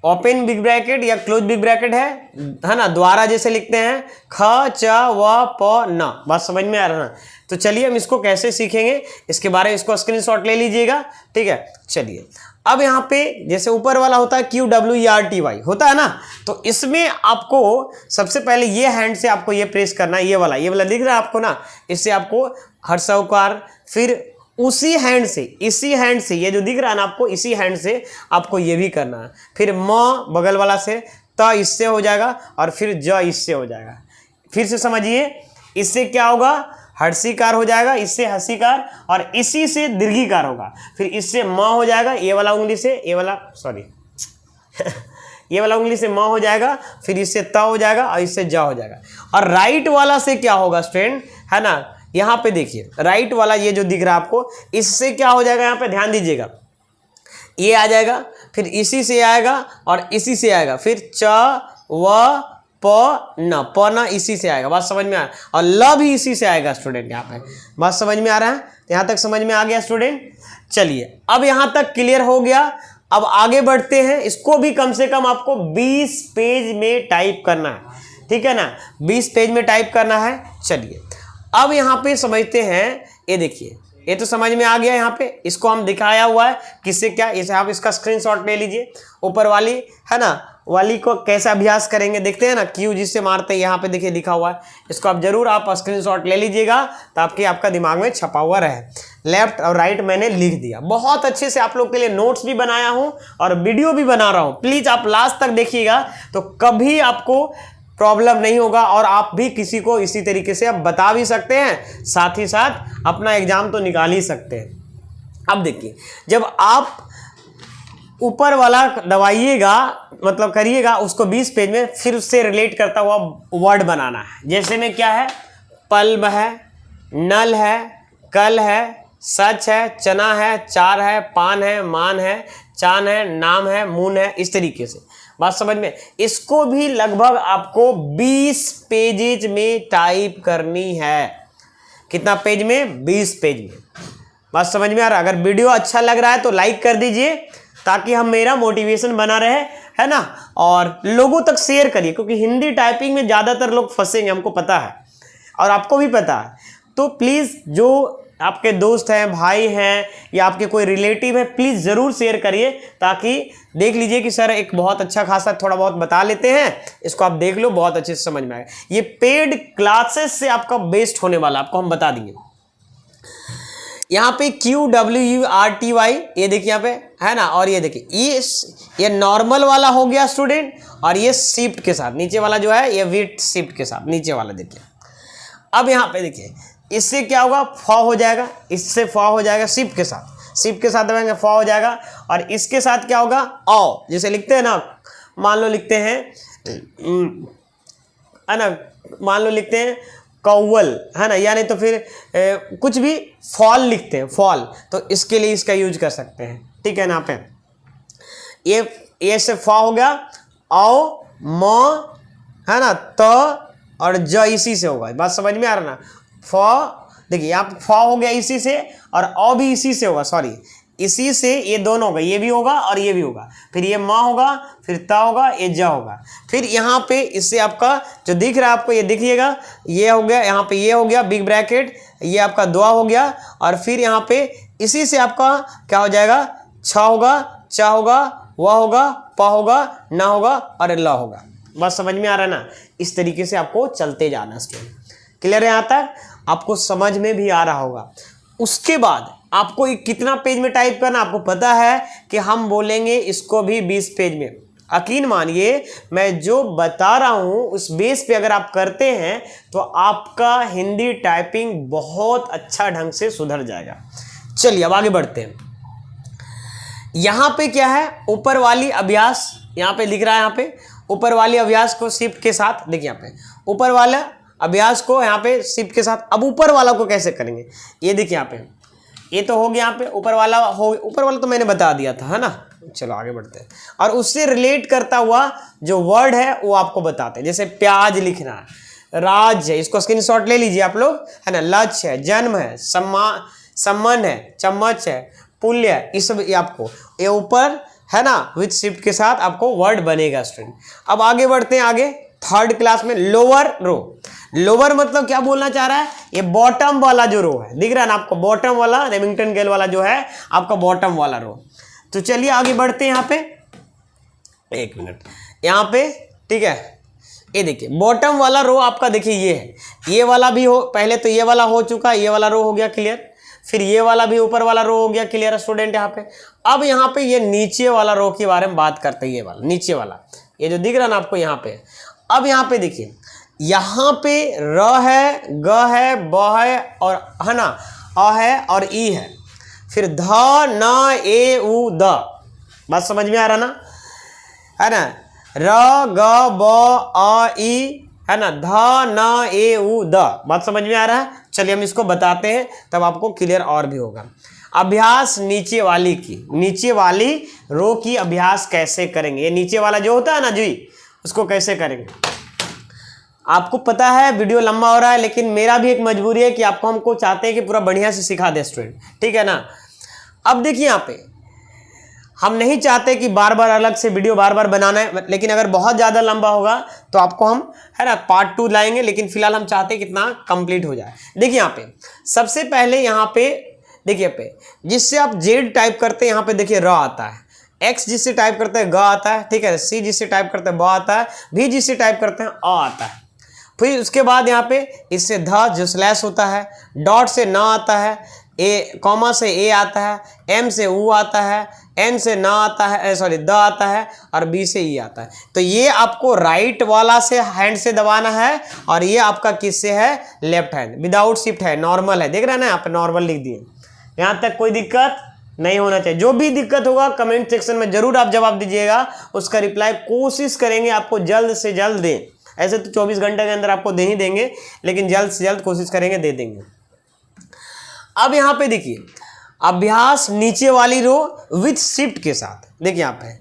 ओपन बिग ब्रैकेट या क्लोज बिग ब्रैकेट है ना, द्वारा जैसे लिखते हैं, ख च व प न। बात समझ में आ रहा है? तो चलिए हम इसको कैसे सीखेंगे इसके बारे में, इसको स्क्रीनशॉट ले लीजिएगा, ठीक है? चलिए अब यहाँ पे जैसे ऊपर वाला होता है QWERTY होता है ना, तो इसमें आपको सबसे पहले ये हैंड से आपको ये प्रेस करना है, ये वाला दिख रहा है आपको ना, इससे आपको हर्षौकार, फिर उसी हैंड से, इसी हैंड से, ये जो दिख रहा है ना आपको, इसी हैंड से आपको ये भी करना है। फिर म बगल वाला से, त इससे हो जाएगा और फिर ज इससे हो जाएगा। फिर से समझिए, इससे क्या होगा, हर्षीकार हो जाएगा, इससे हसीकार, और इसी से दीर्घीकार होगा। फिर इससे म हो जाएगा, ये वाला उंगली से, ये वाला सॉरी ये वाला उंगली से म हो जाएगा, फिर इससे त हो जाएगा और इससे ज हो जाएगा। और राइट वाला से क्या होगा स्टूडेंट, है ना, यहाँ पे देखिए राइट वाला ये जो दिख रहा है आपको, इससे क्या हो जाएगा, यहाँ पे ध्यान दीजिएगा, ये आ जाएगा, फिर इसी से आएगा और इसी से आएगा, फिर च व प न इसी से आएगा। बात समझ में आ रहा है? और ल भी इसी से आएगा स्टूडेंट। यहाँ पे बात समझ में आ रहा है? यहाँ तक समझ में आ गया स्टूडेंट? चलिए अब यहाँ तक क्लियर हो गया। अब आगे बढ़ते हैं, इसको भी कम से कम आपको 20 पेज में टाइप करना है, ठीक है ना? 20 पेज में टाइप करना है। चलिए अब यहाँ पे समझते हैं, ये देखिए ये तो समझ में आ गया। यहाँ पे इसको हम दिखाया हुआ है किससे क्या, इसे आप इसका स्क्रीनशॉट ले लीजिए। ऊपर वाली है ना वाली को कैसे अभ्यास करेंगे देखते हैं ना, क्यू जिससे मारते हैं, यहाँ पे देखिए लिखा हुआ है, इसको आप जरूर आप स्क्रीनशॉट ले लीजिएगा ताकि आपका दिमाग में छपा हुआ रहे। लेफ्ट और राइट मैंने लिख दिया, बहुत अच्छे से आप लोग के लिए नोट्स भी बनाया हूँ और वीडियो भी बना रहा हूँ। प्लीज आप लास्ट तक देखिएगा तो कभी आपको प्रॉब्लम नहीं होगा और आप भी किसी को इसी तरीके से आप बता भी सकते हैं, साथ ही साथ अपना एग्जाम तो निकाल ही सकते हैं। अब देखिए जब आप ऊपर वाला दबाइएगा, मतलब करिएगा उसको 20 पेज में, फिर उससे रिलेट करता हुआ वर्ड बनाना है। जैसे में क्या है, पल्ब है, नल है, कल है, सच है, चना है, चार है, पान है, मान है, चांद है, नाम है, मून है, इस तरीके से। बात समझ में? इसको भी लगभग आपको 20 पेजेज में टाइप करनी है। कितना पेज में? 20 पेज में। बात समझ में आ रहा है? अगर वीडियो अच्छा लग रहा है तो लाइक कर दीजिए ताकि हम मेरा मोटिवेशन बना रहे, है ना। और लोगों तक शेयर करिए, क्योंकि हिंदी टाइपिंग में ज़्यादातर लोग फंसेंगे, हमको पता है और आपको भी पता है। तो प्लीज़ जो आपके दोस्त हैं, भाई हैं या आपके कोई रिलेटिव है, प्लीज़ ज़रूर शेयर करिए ताकि देख लीजिए कि सर एक बहुत अच्छा खासा थोड़ा बहुत बता लेते हैं, इसको आप देख लो, बहुत अच्छे से समझ में आएगा। ये पेड क्लासेस से आपका बेस्ट होने वाला, आपको हम बता देंगे। यहाँ पे QWERTY ये देखिए यहाँ पे, है ना। और ये देखिए ये नॉर्मल वाला हो गया स्टूडेंट, और ये शिफ्ट के साथ नीचे वाला जो है ये विथ शिफ्ट के साथ नीचे वाला देखिए। अब यहाँ पे देखिए इससे क्या होगा, फ हो जाएगा, इससे फ हो जाएगा शिफ्ट के साथ दबाएंगे फ हो जाएगा। और इसके साथ क्या होगा, औ, जैसे लिखते हैं ना, मान लो लिखते हैं, है ना, मान लो लिखते हैं कौवल, है ना, या नहीं तो फिर कुछ भी फॉल लिखते हैं, फॉल, तो इसके लिए इसका यूज कर सकते हैं, ठीक है ना। पे ये से फ हो गया, औ म, है ना, त और ज इसी से होगा। बात समझ में आ रहा ना। फ देखिए यहाँ पे फ हो गया इसी से, और औ भी इसी से होगा, सॉरी इसी से ये दोनों होगा, ये भी होगा और ये भी होगा, फिर ये म होगा, फिर त होगा, ये ज होगा। फिर यहाँ पे इससे आपका जो दिख रहा है आपको, ये दिखिएगा, ये हो गया, यहाँ पे ये हो गया बिग ब्रैकेट, ये आपका दुआ हो गया, और फिर यहाँ पे इसी से आपका क्या हो जाएगा, छ होगा, च होगा, व होगा, प होगा, न होगा और ल होगा। बस समझ में आ रहा है ना। इस तरीके से आपको चलते जाना स्टूडेंट। क्लियर है? यहाँ तक आपको समझ में भी आ रहा होगा। उसके बाद आपको कितना पेज में टाइप करना, आपको पता है कि हम बोलेंगे इसको भी 20 पेज में। यकीन मानिए मैं जो बता रहा हूं उस बेस पे अगर आप करते हैं तो आपका हिंदी टाइपिंग बहुत अच्छा ढंग से सुधर जाएगा। चलिए अब आगे बढ़ते हैं। यहां पे क्या है, ऊपर वाली अभ्यास यहां पे लिख रहा है, यहां पे ऊपर वाली अभ्यास को शिफ्ट के साथ, देखिए यहाँ पे ऊपर वाला अभ्यास को यहाँ पे शिफ्ट के साथ। अब ऊपर वाला को कैसे करेंगे, ये देखिए यहाँ पे, ये तो हो गया यहाँ पे ऊपर वाला तो मैंने बता दिया था, है ना। चलो आगे बढ़ते हैं, और उससे रिलेट करता हुआ जो वर्ड है वो आपको बताते हैं। जैसे प्याज लिखना है, राज है, इसको स्क्रीनशॉट ले लीजिए आप लोग, है ना। लक्ष्य है, जन्म है, सम्मान है, चम्मच है, पुल्य है, ये सब आपको ये ऊपर, है ना, विथ शिफ्ट के साथ आपको वर्ड बनेगा स्टूडेंट। अब आगे बढ़ते हैं, आगे थर्ड क्लास में लोअर रो। लोअर मतलब क्या बोलना चाह रहा है, ये बॉटम वाला जो रो है, दिख रहा है ना आपको, बॉटम वाला रेमिंगटन गेल वाला जो है आपका बॉटम वाला रो। तो चलिए आगे बढ़ते हैं। यहाँ पे एक मिनट, यहाँ पे ठीक है, ये देखिए बॉटम वाला रो आपका, देखिए ये है, ये वाला भी हो, पहले तो ये वाला हो चुका, ये वाला रो हो गया क्लियर, फिर ये वाला भी ऊपर वाला रो हो गया क्लियर स्टूडेंट। यहाँ पे अब यहाँ पे ये नीचे वाला रो के बारे में बात करते हैं, ये वाला नीचे वाला, ये जो दिख रहा है ना आपको यहाँ पे। अब यहाँ पे देखिए, यहाँ पे र है, ग है, ब है और, है ना, अ है और ई है, फिर ध न ए उ द। बात समझ में आ रहा ना, है ना। र ग ब अ ई, है ना, ध न ए उ द। बात समझ में आ रहा है। चलिए हम इसको बताते हैं, तब आपको क्लियर और भी होगा। अभ्यास नीचे वाली की, नीचे वाली रो की अभ्यास कैसे करेंगे, ये नीचे वाला जो होता है ना जी, उसको कैसे करेंगे। आपको पता है वीडियो लंबा हो रहा है, लेकिन मेरा भी एक मजबूरी है कि आपको हमको चाहते हैं कि पूरा बढ़िया से सिखा दे स्टूडेंट, ठीक है ना। अब देखिए यहाँ पे हम नहीं चाहते कि बार बार अलग से वीडियो बार बार बनाना है, लेकिन अगर बहुत ज़्यादा लंबा होगा तो आपको हम, है ना, पार्ट 2 लाएंगे, लेकिन फिलहाल हम चाहते हैं कितना कंप्लीट हो जाए। देखिए यहाँ पे सबसे पहले यहाँ पे देखिए पे जिससे आप जेड टाइप करते हैं, यहाँ पे देखिए र आता है, एक्स जिससे टाइप करते हैं ग आता है, ठीक है, सी जिससे टाइप करते हैं ब आता है, भी जिससे टाइप करते हैं अ आता है। फिर उसके बाद यहाँ पे इससे ध जो स्लैश होता है, डॉट से न आता है, ए कॉमा से ए आता है, एम से ऊ आता है, एन से न आता है, सॉरी द आता है, और बी से ई आता है। तो ये आपको राइट वाला से हैंड से दबाना है, और ये आपका किससे है, लेफ्ट हैंड, विदाउट शिफ्ट है, नॉर्मल है, देख रहे हैं ना, यहाँ पे नॉर्मल लिख दिए। यहाँ तक कोई दिक्कत नहीं होना चाहिए। जो भी दिक्कत होगा कमेंट सेक्शन में जरूर आप जवाब दीजिएगा, उसका रिप्लाई कोशिश करेंगे आपको जल्द से जल्द दें। ऐसे तो 24 घंटे के अंदर आपको दे ही देंगे, लेकिन जल्द से जल्द कोशिश करेंगे दे देंगे। अब यहाँ पे देखिए अभ्यास नीचे वाली रो विथ शिफ्ट के साथ, देखिए यहाँ पे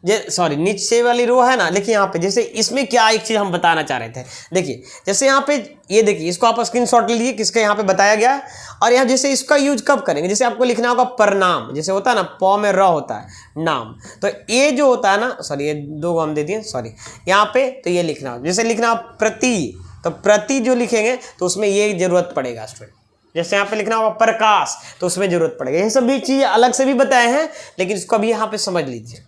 सॉरी नीचे वाली रो है ना, देखिए यहाँ पे जैसे इसमें क्या एक चीज़ हम बताना चाह रहे थे। देखिए जैसे यहाँ पे ये देखिए, इसको आप स्क्रीनशॉट ले लीजिए, किसका यहाँ पे बताया गया है। और यहाँ जैसे इसका यूज कब करेंगे, जैसे आपको लिखना होगा प्रणाम, जैसे होता है ना प में र होता है नाम, तो ये जो होता है ना, सॉरी ये 2 हम दे दिए, सॉरी यहाँ पे, तो ये लिखना हो, जैसे लिखना हो प्रति, तो प्रति जो लिखेंगे तो उसमें ये जरूरत पड़ेगा स्टूडेंट। जैसे यहाँ पे लिखना होगा प्रकाश, तो उसमें जरूरत पड़ेगा। ये सब भी चीज़ अलग से भी बताए हैं, लेकिन इसको अभी यहाँ पे समझ लीजिए।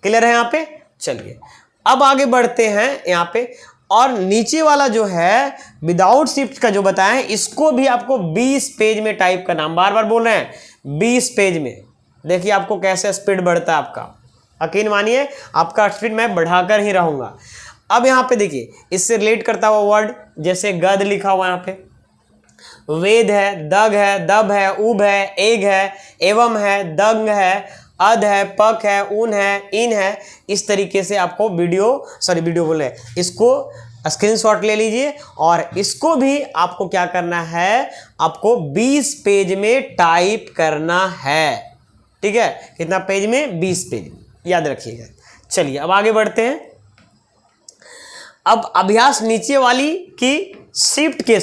क्लियर है यहाँ पे? चलिए अब आगे बढ़ते हैं यहाँ पे। और नीचे वाला जो है विदाउट शिफ्ट का जो बताया है, इसको भी आपको 20 पेज में टाइप करना। हम बार बार बोल रहे हैं 20 पेज में। देखिए आपको कैसे स्पीड बढ़ता है आपका, यकीन मानिए आपका स्पीड मैं बढ़ाकर ही रहूंगा। अब यहाँ पे देखिए इससे रिलेट करता हुआ वर्ड, जैसे गद लिखा हुआ यहाँ पे, वेद है, दग है, दब है, उब है, एग है, एवं है, दंग है, अध है, पक है, ऊन है, इन है। इस तरीके से आपको वीडियो बोले, इसको स्क्रीनशॉट ले लीजिए। और इसको भी आपको क्या करना है, आपको 20 पेज में टाइप करना है। ठीक है, कितना पेज में? 20 पेज, याद रखिएगा। चलिए अब आगे बढ़ते हैं। अब अभ्यास नीचे वाली की शिफ्ट के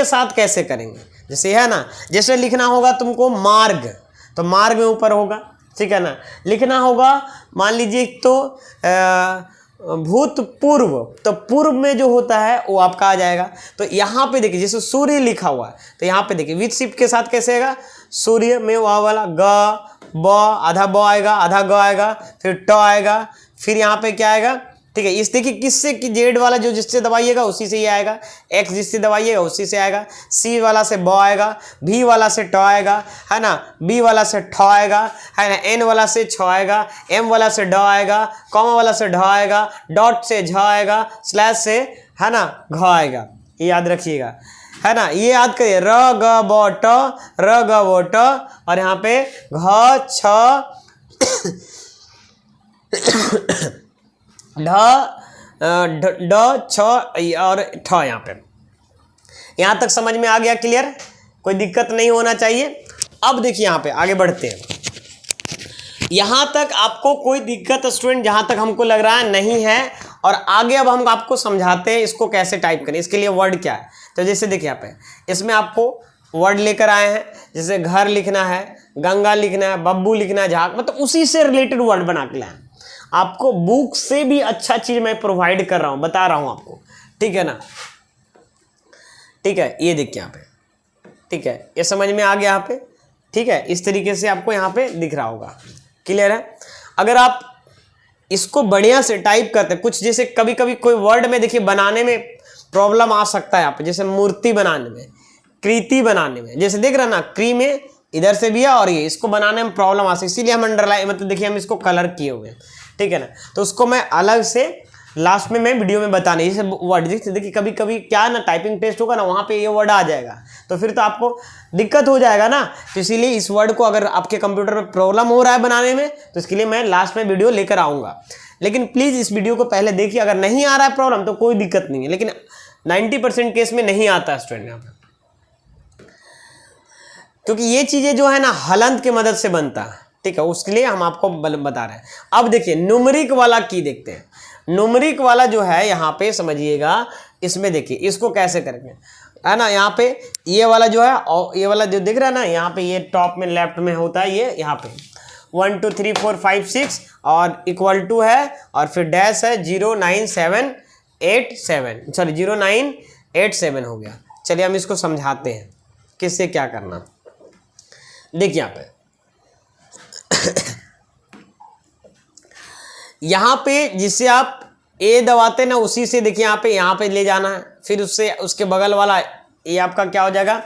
साथ कैसे करेंगे। जैसे है ना, जैसे लिखना होगा तुमको मार्ग, तो मार्ग में ऊपर होगा, ठीक है ना। लिखना होगा मान लीजिए तो भूतपूर्व, तो पूर्व में जो होता है वो आपका आ जाएगा। तो यहाँ पे देखिए जैसे सूर्य लिखा हुआ है, तो यहाँ पे देखिए विथ शिफ्ट के साथ कैसे आएगा, सूर्य में वह वाला ग ब, आधा ब आएगा, आधा ग आएगा, फिर ट आएगा, फिर यहाँ पे क्या आएगा, ठीक है। इस देखिए किससे कि जेड वाला जो जिससे दबाइएगा उसी से ये आएगा, एक्स जिससे दबाइएगा उसी से आएगा, सी वाला से ब आएगा, भी वाला से ट आएगा, है ना, बी वाला से ठ आएगा, है ना, एन वाला से छ आएगा, एम वाला से ड आएगा, कॉमा वाला से ढ आएगा, डॉट से झ आएगा, स्लैश से है ना घ आएगा। ये याद रखिएगा, है ना। ये याद करिए, र ग ब ट, र ग ब ट, और यहाँ पे घ छ ढ छ और ठ। यहाँ पे यहाँ तक समझ में आ गया? क्लियर, कोई दिक्कत नहीं होना चाहिए। अब देखिए यहाँ पे आगे बढ़ते हैं। यहाँ तक आपको कोई दिक्कत स्टूडेंट जहाँ तक हमको लग रहा है नहीं है। और आगे अब हम आपको समझाते हैं इसको कैसे टाइप करें, इसके लिए वर्ड क्या है। तो जैसे देखिए यहाँ पे इसमें आपको वर्ड लेकर आए हैं, जैसे घर लिखना है, गंगा लिखना है, बब्बू लिखना है, झाक, मतलब उसी से रिलेटेड वर्ड बना के लाए। आपको बुक से भी अच्छा चीज मैं प्रोवाइड कर रहा हूं, बता रहा हूं आपको, ठीक है ना। ठीक है, ये देखिए यहाँ पे, ठीक है, ये समझ में आ गया यहाँ पे, ठीक है। इस तरीके से आपको यहाँ पे दिख रहा होगा, क्लियर है। अगर आप इसको बढ़िया से टाइप करते हैं, कुछ जैसे कभी कभी कोई वर्ड में देखिए बनाने में प्रॉब्लम आ सकता है यहाँ पे, जैसे मूर्ति बनाने में, कृति बनाने में, जैसे देख रहे ना, क्री में इधर से भी है और ये इसको बनाने में प्रॉब्लम आ सकती है, इसीलिए हम अंडरलाइन मतलब देखिए हम इसको कलर किए हुए हैं, ठीक है ना। तो उसको मैं अलग से लास्ट में मैं वीडियो में बताने, जैसे वर्ड देखिए कभी कभी क्या ना टाइपिंग टेस्ट होगा ना, वहाँ पे ये वर्ड आ जाएगा, तो फिर तो आपको दिक्कत हो जाएगा ना। तो इसीलिए इस वर्ड को अगर आपके कंप्यूटर में प्रॉब्लम हो रहा है बनाने में, तो इसके लिए मैं लास्ट में वीडियो लेकर आऊँगा। लेकिन प्लीज़ इस वीडियो को पहले देखिए, अगर नहीं आ रहा है प्रॉब्लम तो कोई दिक्कत नहीं है, लेकिन 90% केस में नहीं आता है स्टूडेंट यहाँ पर, क्योंकि ये चीज़ें जो है ना हलंत की मदद से बनता है, ठीक है, उसके लिए हम आपको बता रहे हैं। अब देखिए न्यूमेरिक वाला की देखते हैं। न्यूमेरिक वाला जो है यहाँ पे समझिएगा, इसमें देखिए इसको कैसे करेंगे, है ना। यहाँ पे ये वाला जो है, और ये वाला जो दिख रहा है ना, यहाँ पे ये टॉप में लेफ्ट में होता है, ये यहाँ पे 1 2 3 4 5 6 और इक्वल टू है, और फिर डैश है 09787, सॉरी 0987 हो गया। चलिए हम इसको समझाते हैं किससे क्या करना। देखिए यहाँ पे यहाँ पे जिससे आप ए दबाते ना, उसी से देखिए यहाँ पे ले जाना है, फिर उससे उसके बगल वाला ये आपका क्या हो जाएगा,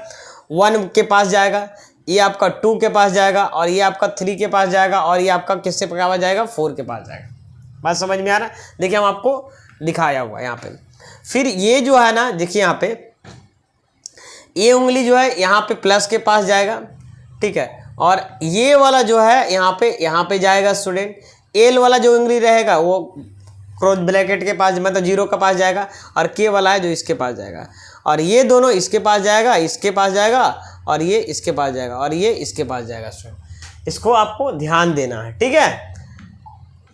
1 के पास जाएगा, ये आपका 2 के पास जाएगा, और ये आपका 3 के पास जाएगा, और ये आपका किससे पास जाएगा, 4 के पास जाएगा। बात समझ में आ रहा है? देखिए हम आपको दिखाया हुआ है यहाँ पे। फिर ये जो है ना, देखिए यहाँ पे ये उंगली जो है यहाँ पे प्लस के पास जाएगा, ठीक है, और ये वाला जो है यहाँ पे जाएगा स्टूडेंट। एल वाला जो उंगली रहेगा वो क्रॉस ब्रैकेट के पास, मतलब 0 के पास जाएगा, और के वाला है जो इसके पास जाएगा, और ये दोनों इसके पास जाएगा, इसके पास जाएगा, और ये इसके पास जाएगा, और ये इसके पास जाएगा स्टूडेंट। इसको आपको ध्यान देना है, ठीक है।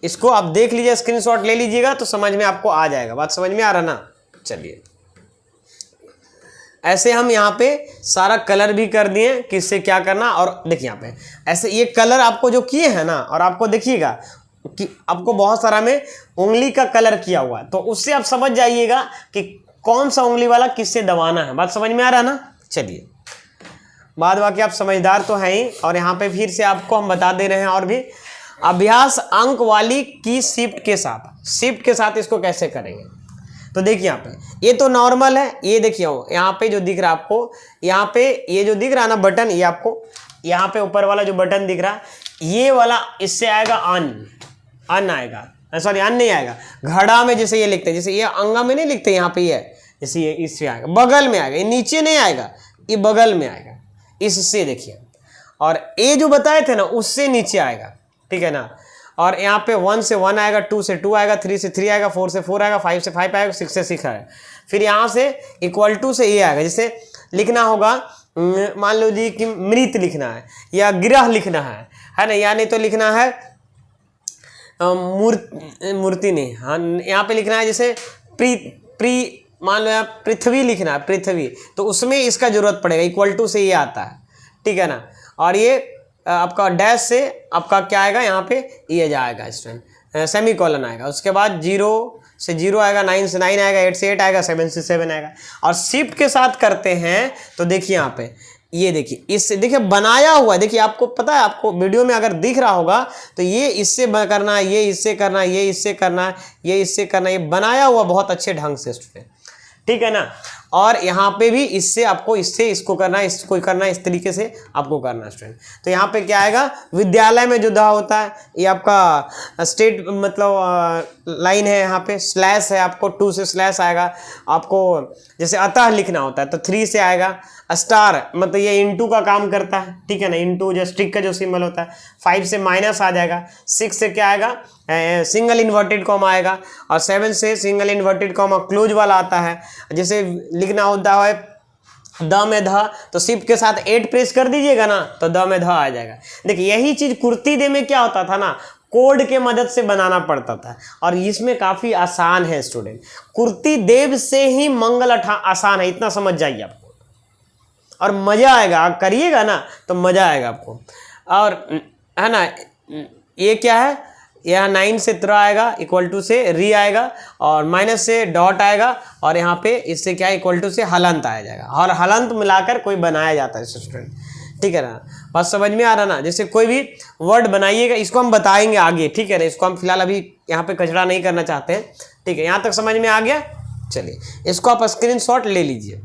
इसको आप देख लीजिए, स्क्रीनशॉट ले लीजिएगा तो समझ में आपको आ जाएगा। बात समझ में आ रहा ना। चलिए ऐसे हम यहाँ पे सारा कलर भी कर दिए, किससे क्या करना। और देखिए यहाँ पे ऐसे ये कलर आपको जो किए हैं ना, और आपको देखिएगा कि आपको बहुत सारा में उंगली का कलर किया हुआ है, तो उससे आप समझ जाइएगा कि कौन सा उंगली वाला किससे दबाना है। बात समझ में आ रहा है ना। चलिए बाद बाकी आप समझदार तो हैं ही। और यहाँ पे फिर से आपको हम बता दे रहे हैं और भी अभ्यास अंक वाली की शिफ्ट के साथ इसको कैसे करेंगे। तो देखिए यहाँ पे ये तो नॉर्मल है, ये देखिए यहाँ पे जो दिख रहा है आपको, यहाँ पे ये जो दिख रहा है ना बटन, ये आपको यहाँ पे ऊपर वाला जो बटन दिख रहा है, ये वाला इससे आएगा अन आएगा, सॉरी अन नहीं आएगा, घड़ा में जैसे ये लिखते हैं, जैसे ये अंगा में नहीं लिखते, यहाँ पे ये जैसे ये इससे आएगा, बगल में आएगा, ये नीचे नहीं आएगा, ये बगल में आएगा, इससे देखिए। और ये जो बताए थे ना उससे नीचे आएगा, ठीक है ना। और यहाँ पे 1 से 1 आएगा, 2 से 2 आएगा, 3 से 3 आएगा, 4 से 4 आएगा, 5 से 5 आएगा, 6 से 6 आएगा। फिर यहाँ से इक्वल टू से ये आएगा, जैसे लिखना होगा, मान लो जी कि मृत लिखना है या ग्रह लिखना है ना, या नहीं तो लिखना है मूर्ति नहीं, हाँ यहाँ पे लिखना है जैसे मान लो यहाँ पृथ्वी लिखना है, पृथ्वी, तो उसमें इसका जरूरत पड़ेगा, इक्वल टू से ये आता है, ठीक है ना। और ये आपका डैश से आपका क्या आएगा, यहाँ पे ये जाएगा स्टूडेंट, सेमी कॉलन आएगा, उसके बाद 0 से 0 आएगा, 9 से 9 आएगा, 8 से 8 आएगा, 7 से 7 आएगा। और शिफ्ट के साथ करते हैं तो देखिए यहाँ पे ये देखिए, इससे देखिए बनाया हुआ है, देखिए आपको पता है, आपको वीडियो में अगर दिख रहा होगा तो ये इससे करना है, ये इससे करना है, ये इससे करना है, ये इससे करना है, ये बनाया हुआ बहुत अच्छे ढंग से स्टूडेंट, ठीक है ना। और यहाँ पे भी इससे आपको इसको करना है, इसको करना है, इस तरीके से आपको करना है स्टूडेंट। तो यहाँ पे क्या आएगा, विद्यालय में जो दा होता है, ये आपका स्टेट मतलब लाइन है, यहाँ पे स्लैश है, आपको 2 से स्लैश आएगा। आपको जैसे अतः लिखना होता है तो 3 से आएगा। स्टार मतलब ये इनटू का काम करता है, ठीक है ना, इनटू जो स्टिक का जो सिंबल होता है। 5 से माइनस आ जाएगा, 6 से क्या आएगा, सिंगल इन्वर्टेड कॉमा आएगा, और 7 से सिंगल इन्वर्टेड कॉमा क्लोज वाला आता है। जैसे लिखना होता है द में ध, तो शिफ्ट के साथ 8 प्रेस कर दीजिएगा ना तो द में ध आ जाएगा। देखिए यही चीज कुर्ती दे में क्या होता था ना, कोड के मदद से बनाना पड़ता था, और इसमें काफी आसान है स्टूडेंट। कुर्ती देव से ही मंगल आसान है, इतना समझ जाइए आपको, और मजा आएगा, आप करिएगा ना तो मजा आएगा आपको। और है ना, ये क्या है, यहाँ 9 से 3 आएगा, इक्वल टू से री आएगा, और माइनस से डॉट आएगा, और यहाँ पे इससे क्या इक्वल टू से हलंत आ जाएगा, और हलंत मिलाकर कोई बनाया जाता है स्टूडेंट, ठीक है ना। बात समझ में आ रहा ना। जैसे कोई भी वर्ड बनाइएगा, इसको हम बताएंगे आगे, ठीक है ना, इसको हम फिलहाल अभी यहाँ पे कचरा नहीं करना चाहते हैं, ठीक है। यहाँ तक समझ में आ गया। चलिए इसको आप स्क्रीनशॉट ले लीजिए।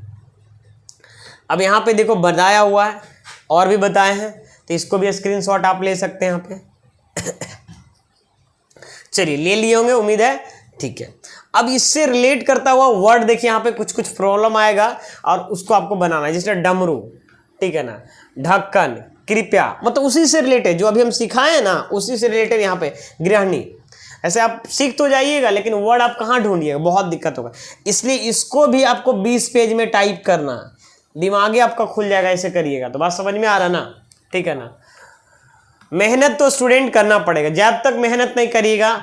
अब यहाँ पे देखो बताया हुआ है, और भी बताए हैं, तो इसको भी स्क्रीनशॉट आप ले सकते हैं यहाँ पे। चलिए ले लिए होंगे उम्मीद है, ठीक है। अब इससे रिलेट करता हुआ वर्ड देखिए, यहाँ पे कुछ प्रॉब्लम आएगा और उसको आपको बनाना है, जैसे डमरू, ठीक है ना, ढक्कन, कृपया, मतलब उसी से रिलेटेड जो अभी हम सिखाए ना उसी से रिलेटेड। यहाँ पे गृहिणी, ऐसे आप सीख तो जाइएगा लेकिन वर्ड आप कहाँ ढूंढिएगा, बहुत दिक्कत होगा। इसलिए इसको भी आपको 20 पेज में टाइप करना, दिमाग आपका खुल जाएगा, ऐसे करिएगा तो बात समझ में आ रहा ना, ठीक है ना। मेहनत तो स्टूडेंट करना पड़ेगा, जब तक मेहनत नहीं करिएगा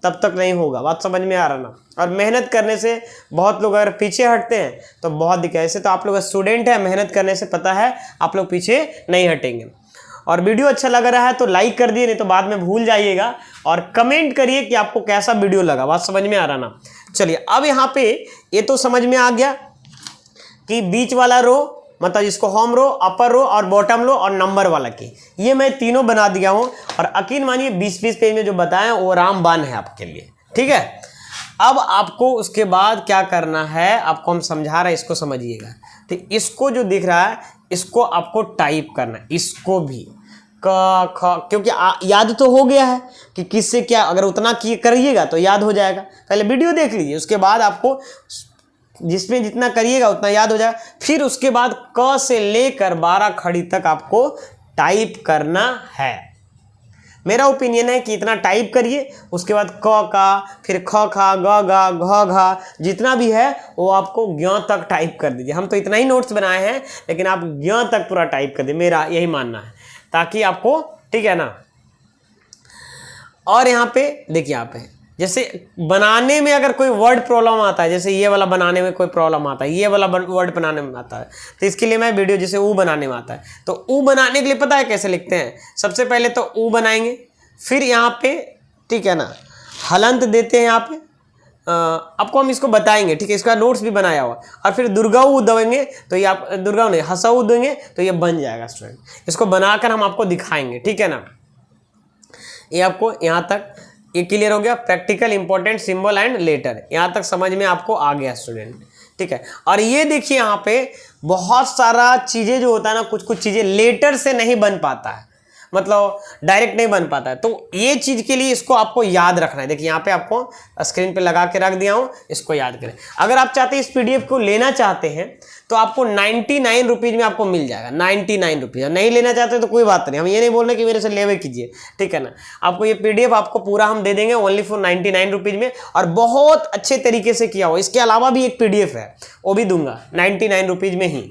तब तक नहीं होगा, बात समझ में आ रहा ना। और मेहनत करने से बहुत लोग अगर पीछे हटते हैं तो बहुत दिक्कत। ऐसे तो आप लोग स्टूडेंट हैं, मेहनत करने से पता है आप लोग पीछे नहीं हटेंगे। और वीडियो अच्छा लग रहा है तो लाइक कर दिए, नहीं तो बाद में भूल जाइएगा, और कमेंट करिए कि आपको कैसा वीडियो लगा, बात समझ में आ रहा ना। चलिए अब यहाँ पे ये तो समझ में आ गया कि बीच वाला रो मतलब इसको होम रो, अपर रो और बॉटम रो और नंबर वाला की, ये मैं तीनों बना दिया हूं। और यकीन मानिए 20-20 पेज में जो बताएं वो रामबाण है आपके लिए, ठीक है। अब आपको उसके बाद क्या करना है, आपको हम समझा रहे हैं, इसको समझिएगा। तो इसको जो दिख रहा है इसको आपको टाइप करना है, इसको भी क ख, क्योंकि याद तो हो गया है कि किससे क्या, अगर उतना करिएगा तो याद हो जाएगा। पहले वीडियो देख लीजिए, उसके बाद आपको जिसमें जितना करिएगा उतना याद हो जाएगा। फिर उसके बाद क से लेकर 12 खड़ी तक आपको टाइप करना है। मेरा ओपिनियन है कि इतना टाइप करिए, उसके बाद क का, फिर ख खा, ग गा, घ घा, जितना भी है वो आपको ज्ञ तक टाइप कर दीजिए। हम तो इतना ही नोट्स बनाए हैं, लेकिन आप ज्ञ तक पूरा टाइप कर दीजिए, मेरा यही मानना है, ताकि आपको, ठीक है ना। और यहाँ पे देखिए, यहाँ पे जैसे बनाने में अगर कोई वर्ड प्रॉब्लम आता है, जैसे ये वाला बनाने में कोई प्रॉब्लम आता है, ये वाला वर्ड बनाने में आता है, तो इसके लिए मैं वीडियो, जैसे ऊ बनाने में आता है, तो ऊ बनाने के लिए पता है कैसे लिखते हैं? सबसे पहले तो ऊ बनाएंगे, फिर यहाँ पे ठीक है ना हलंत देते हैं यहाँ पे, आपको हम इसको बताएंगे, ठीक है, इसका नोट्स भी बनाया हुआ, और फिर दुर्गाऊ देंगे तो ये आप दुर्गाऊ नहीं हसाऊ देंगे तो ये बन जाएगा स्टूडेंट। इसको बनाकर हम आपको दिखाएंगे, ठीक है ना। ये आपको यहाँ तक ये क्लियर हो गया, practical important symbol and later, यहाँ तक समझ में आपको आ गया स्टूडेंट, ठीक है। और ये देखिए यहाँ पे बहुत सारा चीज़ें जो होता है ना, कुछ कुछ चीज़ें लेटर से नहीं बन पाता है, मतलब डायरेक्ट नहीं बन पाता है, तो ये चीज़ के लिए इसको आपको याद रखना है। देखिए यहाँ पे आपको स्क्रीन पे लगा के रख दिया हूँ, इसको याद करें। अगर आप चाहते हैं इस पीडीएफ को लेना चाहते हैं तो आपको 99 रुपीज़ में आपको मिल जाएगा, 99 रुपीज़। नहीं लेना चाहते तो कोई बात नहीं, हम ये नहीं बोल रहे कि मेरे से लेवे कीजिए, ठीक है ना। आपको ये पीडीएफ आपको पूरा हम दे देंगे ओनली फॉर 99 रुपीज़ में, और बहुत अच्छे तरीके से किया हुआ। इसके अलावा भी एक पीडीएफ है, वो भी दूंगा 99 रुपीज़ में ही।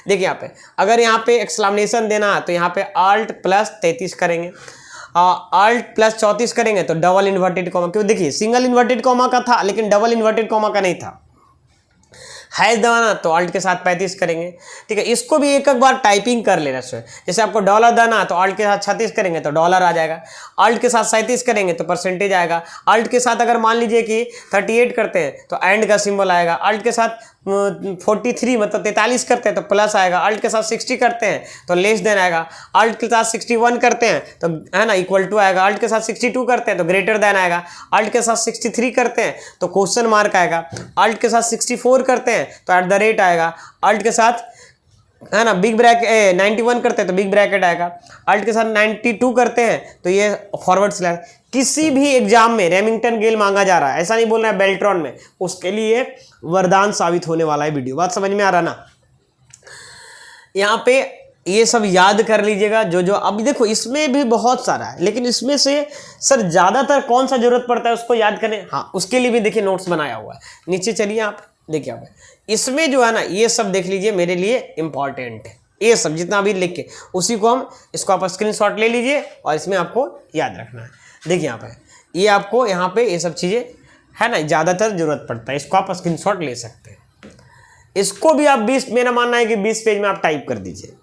देखिए यहाँ पे अगर यहाँ पे एक्सक्लेमेशन देना है तो यहाँ पे Alt + 33 करेंगे, Alt + 34 करेंगे तो डबल इन्वर्टेड कॉमा, क्यों देखिए सिंगल इन्वर्टेड कॉमा का था लेकिन डबल इन्वर्टेड कॉमा का नहीं था। हैश दबाना तो Alt के साथ 35 करेंगे, ठीक है। इसको भी एक बार टाइपिंग कर लेना सर, जैसे आपको डॉलर देना तो Alt के साथ 36 करेंगे तो डॉलर आ जाएगा, Alt के साथ 37 करेंगे तो परसेंटेज आएगा, Alt के साथ अगर मान लीजिए कि 38 करते हैं तो एंड का सिंबल आएगा, Alt के साथ 43 मतलब 43 करते हैं तो प्लस आएगा, Alt के साथ 60 करते हैं तो लेस देन आएगा, Alt के साथ 61 करते हैं तो है ना इक्वल टू आएगा, Alt के साथ 62 करते हैं तो ग्रेटर देन आएगा, Alt के साथ 63 करते हैं तो क्वेश्चन मार्क आएगा, Alt के साथ 64 करते हैं तो @ आएगा, Alt के साथ है ना बिग ब्रैकेट 91 करते हैं तो बिग ब्रैकेट आएगा, Alt के साथ 92 करते हैं तो ये फॉरवर्ड स्लैश। किसी भी एग्जाम में रेमिंगटन गेल मांगा जा रहा है, ऐसा नहीं बोल रहा है बेल्ट्रॉन में, उसके लिए वरदान साबित होने वाला है वीडियो। बात समझ में आ रहा ना। यहाँ पे ये सब याद कर लीजिएगा जो जो अभी देखो इसमें भी बहुत सारा है, लेकिन इसमें से सर ज़्यादातर कौन सा जरूरत पड़ता है उसको याद करें, हाँ उसके लिए भी देखिए नोट्स बनाया हुआ है। नीचे चलिए आप देखिए, आप इसमें जो है ना ये सब देख लीजिए, मेरे लिए इंपॉर्टेंट है ये सब जितना भी लिख के, उसी को हम इसको आप स्क्रीनशॉट ले लीजिए और इसमें आपको याद रखना है। देखिए यहाँ पे ये आपको यहाँ पे ये सब चीज़ें है ना ज़्यादातर जरूरत पड़ता है, इसको आप स्क्रीनशॉट ले सकते हैं। इसको भी आप 20, मेरा मानना है कि 20 पेज में आप टाइप कर दीजिए,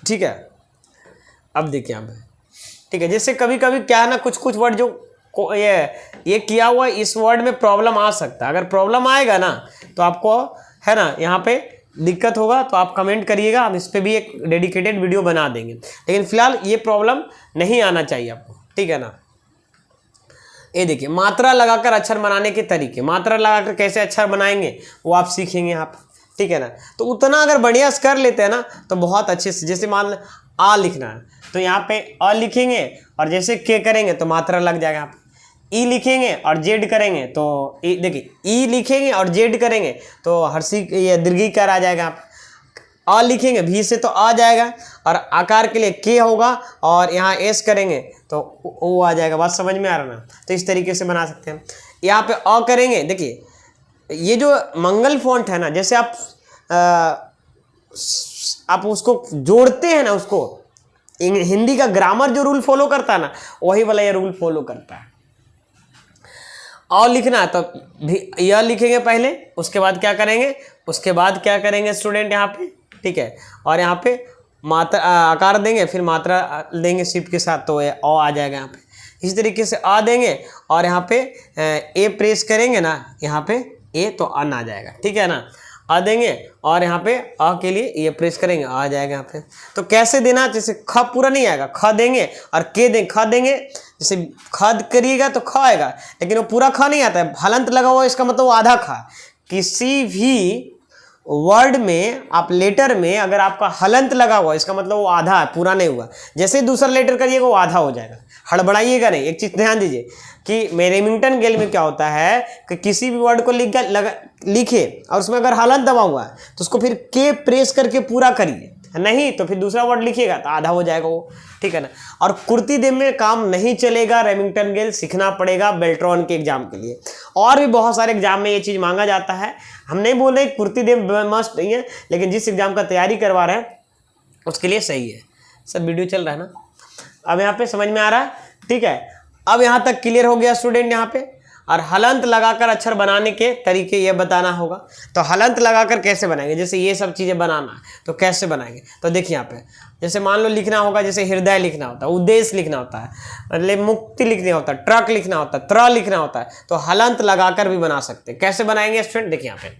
ठीक है। अब देखिए यहाँ पे ठीक है, जैसे कभी कभी क्या है ना कुछ कुछ वर्ड जो ये किया हुआ इस वर्ड में प्रॉब्लम आ सकता है। अगर प्रॉब्लम आएगा ना तो आपको है ना यहाँ पे दिक्कत होगा तो आप कमेंट करिएगा, हम इस पर भी एक डेडिकेटेड वीडियो बना देंगे। लेकिन फिलहाल ये प्रॉब्लम नहीं आना चाहिए आपको, ठीक है ना। ये देखिए मात्रा लगाकर अक्षर बनाने के तरीके, मात्रा लगाकर कैसे अक्षर बनाएंगे वो आप सीखेंगे यहाँ पे, ठीक है ना। तो उतना अगर बढ़िया से कर लेते हैं ना तो बहुत अच्छे से, जैसे मान लें आ लिखना है तो यहाँ पे अ लिखेंगे और जैसे के करेंगे तो मात्रा लग जाएगा। यहाँ पे ई लिखेंगे और जेड करेंगे तो देखिए ई लिखेंगे और जेड करेंगे तो हर्षी ये दीर्घिकार आ जाएगा। आप अ लिखेंगे भी से तो आ जाएगा और आकार के लिए के होगा और यहाँ एस करेंगे तो ओ आ जाएगा। बात समझ में आ रहा ना। तो इस तरीके से बना सकते हैं। यहाँ पे अ करेंगे, देखिए ये जो मंगल फॉन्ट है ना, जैसे आप उसको जोड़ते हैं ना, उसको हिंदी का ग्रामर जो रूल फॉलो करता है ना वही वाला ये रूल फॉलो करता है। और लिखना है तो भी यह लिखेंगे पहले, उसके बाद क्या करेंगे, उसके बाद क्या करेंगे स्टूडेंट यहाँ पे, ठीक है। और यहाँ पे मात्रा आकार देंगे, फिर मात्रा देंगे शिफ्ट के साथ तो ये अ आ जाएगा यहाँ पे। इसी तरीके से आ देंगे और यहाँ पे ए प्रेस करेंगे ना, यहाँ पे ए तो अन आ जाएगा, ठीक है ना। आ देंगे और यहाँ पे अ के लिए ये प्रेस करेंगे आ जाएगा यहाँ पे। तो कैसे देना, जैसे ख पूरा नहीं आएगा, ख देंगे और के देंगे, ख देंगे, जैसे खद करिएगा तो ख आएगा, लेकिन वो पूरा ख नहीं आता है, हलंत लगा हुआ इसका मतलब वो आधा ख। किसी भी वर्ड में आप लेटर में अगर आपका हलंत लगा हुआ इसका मतलब वो आधा है, पूरा नहीं हुआ। जैसे ही दूसरा लेटर करिएगा वो आधा हो जाएगा, हड़बड़ाइएगा नहीं। एक चीज़ ध्यान दीजिए कि रेमिंगटन गेल में क्या होता है कि किसी भी वर्ड को लिखे और उसमें अगर हलंत दबा हुआ है तो उसको फिर के प्रेस करके पूरा करिए, नहीं तो फिर दूसरा वर्ड लिखिएगा तो आधा हो जाएगा वो, ठीक है ना। और कुर्ती देव में काम नहीं चलेगा, रेमिंगटन गेल सीखना पड़ेगा बेल्ट्रॉन के एग्जाम के लिए। और भी बहुत सारे एग्जाम में ये चीज़ मांगा जाता है। हम नहीं बोल रहे कुर्ती देव मस्ट नहीं है, लेकिन जिस एग्जाम का तैयारी करवा रहे हैं उसके लिए सही है। सब वीडियो चल रहा है ना, अब यहाँ पे समझ में आ रहा है, ठीक है। अब यहाँ तक क्लियर हो गया स्टूडेंट यहाँ पे। और हलंत लगाकर अक्षर बनाने के तरीके ये बताना होगा। तो हलंत लगाकर कैसे बनाएंगे, जैसे ये सब चीज़ें बनाना है तो कैसे बनाएंगे, तो देखिए यहाँ पे जैसे मान लो लिखना होगा, जैसे हृदय लिखना होता है, उद्देश्य लिखना होता है, मतलब मुक्ति लिखना होता है, ट्रक लिखना होता है, त्र लिखना होता है, तो हलंत लगाकर भी बना सकते हैं। कैसे बनाएंगे स्टूडेंट, देखिए यहाँ पे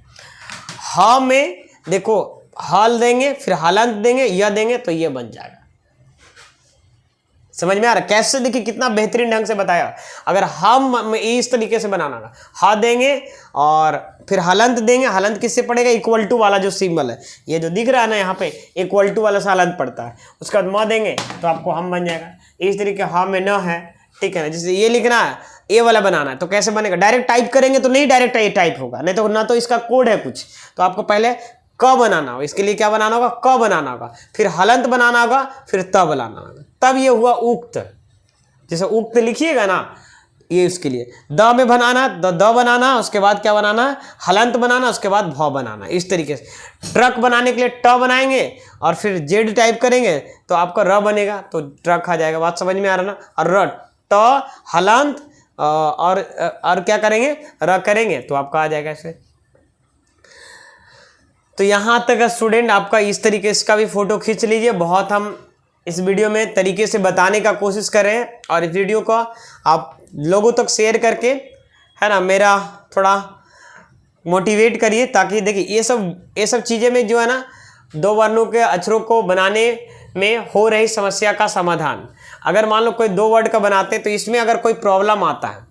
ह में देखो हल देंगे, फिर हलंत देंगे, यह देंगे तो ये बन जाएगा। समझ में आ रहा है कैसे, देखिए कितना बेहतरीन ढंग से बताया। अगर हम इस तरीके से बनाना होगा, हा देंगे और फिर हलंत देंगे। हलंत किससे पड़ेगा, इक्वल टू वाला जो सिंबल है, ये जो दिख रहा है ना यहाँ पे, इक्वल टू वाला से हलंत पड़ता है। उसके बाद म देंगे तो आपको हम बन जाएगा। इस तरीके हा में न है, ठीक है ना। जैसे ये लिखना है, ए वाला बनाना है तो कैसे बनेगा, डायरेक्ट टाइप करेंगे तो नहीं डायरेक्ट ये टाइप होगा, नहीं तो ना तो इसका कोड है कुछ, तो आपको पहले क बनाना होगा। इसके लिए क्या बनाना होगा, क बनाना होगा, फिर हलंत बनाना होगा, फिर त बनाना होगा, तब ये हुआ उक्त। जैसे उक्त लिखिएगा ना, ये उसके लिए द में बनाना, द बनाना, उसके बाद क्या बनाना है, हलंत बनाना, उसके बाद भ बनाना। इस तरीके से ट्रक बनाने के लिए ट बनाएंगे और फिर जेड टाइप करेंगे तो आपका र बनेगा, तो ट्रक आ जाएगा। बात समझ में आ रहा ना। और र ट हलंत और क्या करेंगे, र करेंगे तो आपका आ जाएगा ऐसे। तो यहाँ तक स्टूडेंट आपका इस तरीके से का भी फोटो खींच लीजिए। बहुत हम इस वीडियो में तरीके से बताने का कोशिश कर रहे हैं और इस वीडियो को आप लोगों तक शेयर करके, है ना, मेरा थोड़ा मोटिवेट करिए, ताकि देखिए ये सब चीज़ें में जो है ना, दो वर्णों के अक्षरों को बनाने में हो रही समस्या का समाधान। अगर मान लो कोई दो वर्ड का बनाते तो इसमें अगर कोई प्रॉब्लम आता है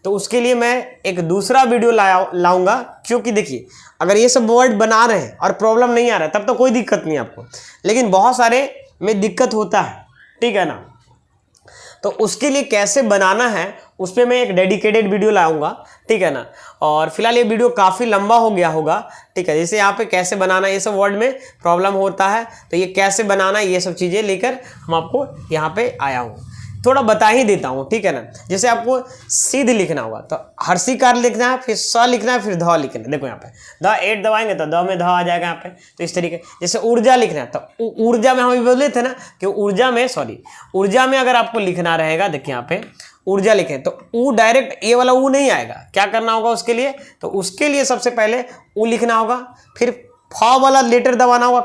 तो उसके लिए मैं एक दूसरा वीडियो लाऊंगा, क्योंकि देखिए अगर ये सब वर्ड बना रहे हैं और प्रॉब्लम नहीं आ रहा है तब तो कोई दिक्कत नहीं आपको, लेकिन बहुत सारे में दिक्कत होता है, ठीक है ना। तो उसके लिए कैसे बनाना है उस पर मैं एक डेडिकेटेड वीडियो लाऊंगा, ठीक है ना। और फिलहाल ये वीडियो काफ़ी लंबा हो गया होगा, ठीक है। जैसे यहाँ पे कैसे बनाना, ये सब वर्ड में प्रॉब्लम होता है तो ये कैसे बनाना, ये सब चीज़ें लेकर हम आपको यहाँ पे आया हूँ, थोड़ा बता ही देता हूँ, ठीक है ना। जैसे आपको सीध लिखना होगा तो हर्षिकार लिखना है, फिर स लिखना है, फिर ध लिखना है। देखो यहाँ पे द 8 दबाएंगे तो द में ध आ जाएगा यहाँ पे। तो इस तरीके, जैसे ऊर्जा लिखना है तो ऊर्जा में हम अभी बोले थे ना कि ऊर्जा में अगर आपको लिखना रहेगा, देखिए यहाँ पे ऊर्जा लिखें तो ऊ डायरेक्ट ये वाला ऊ नहीं आएगा। क्या करना होगा उसके लिए, तो उसके लिए सबसे पहले ऊ लिखना होगा, फिर फ वाला लेटर दबाना होगा,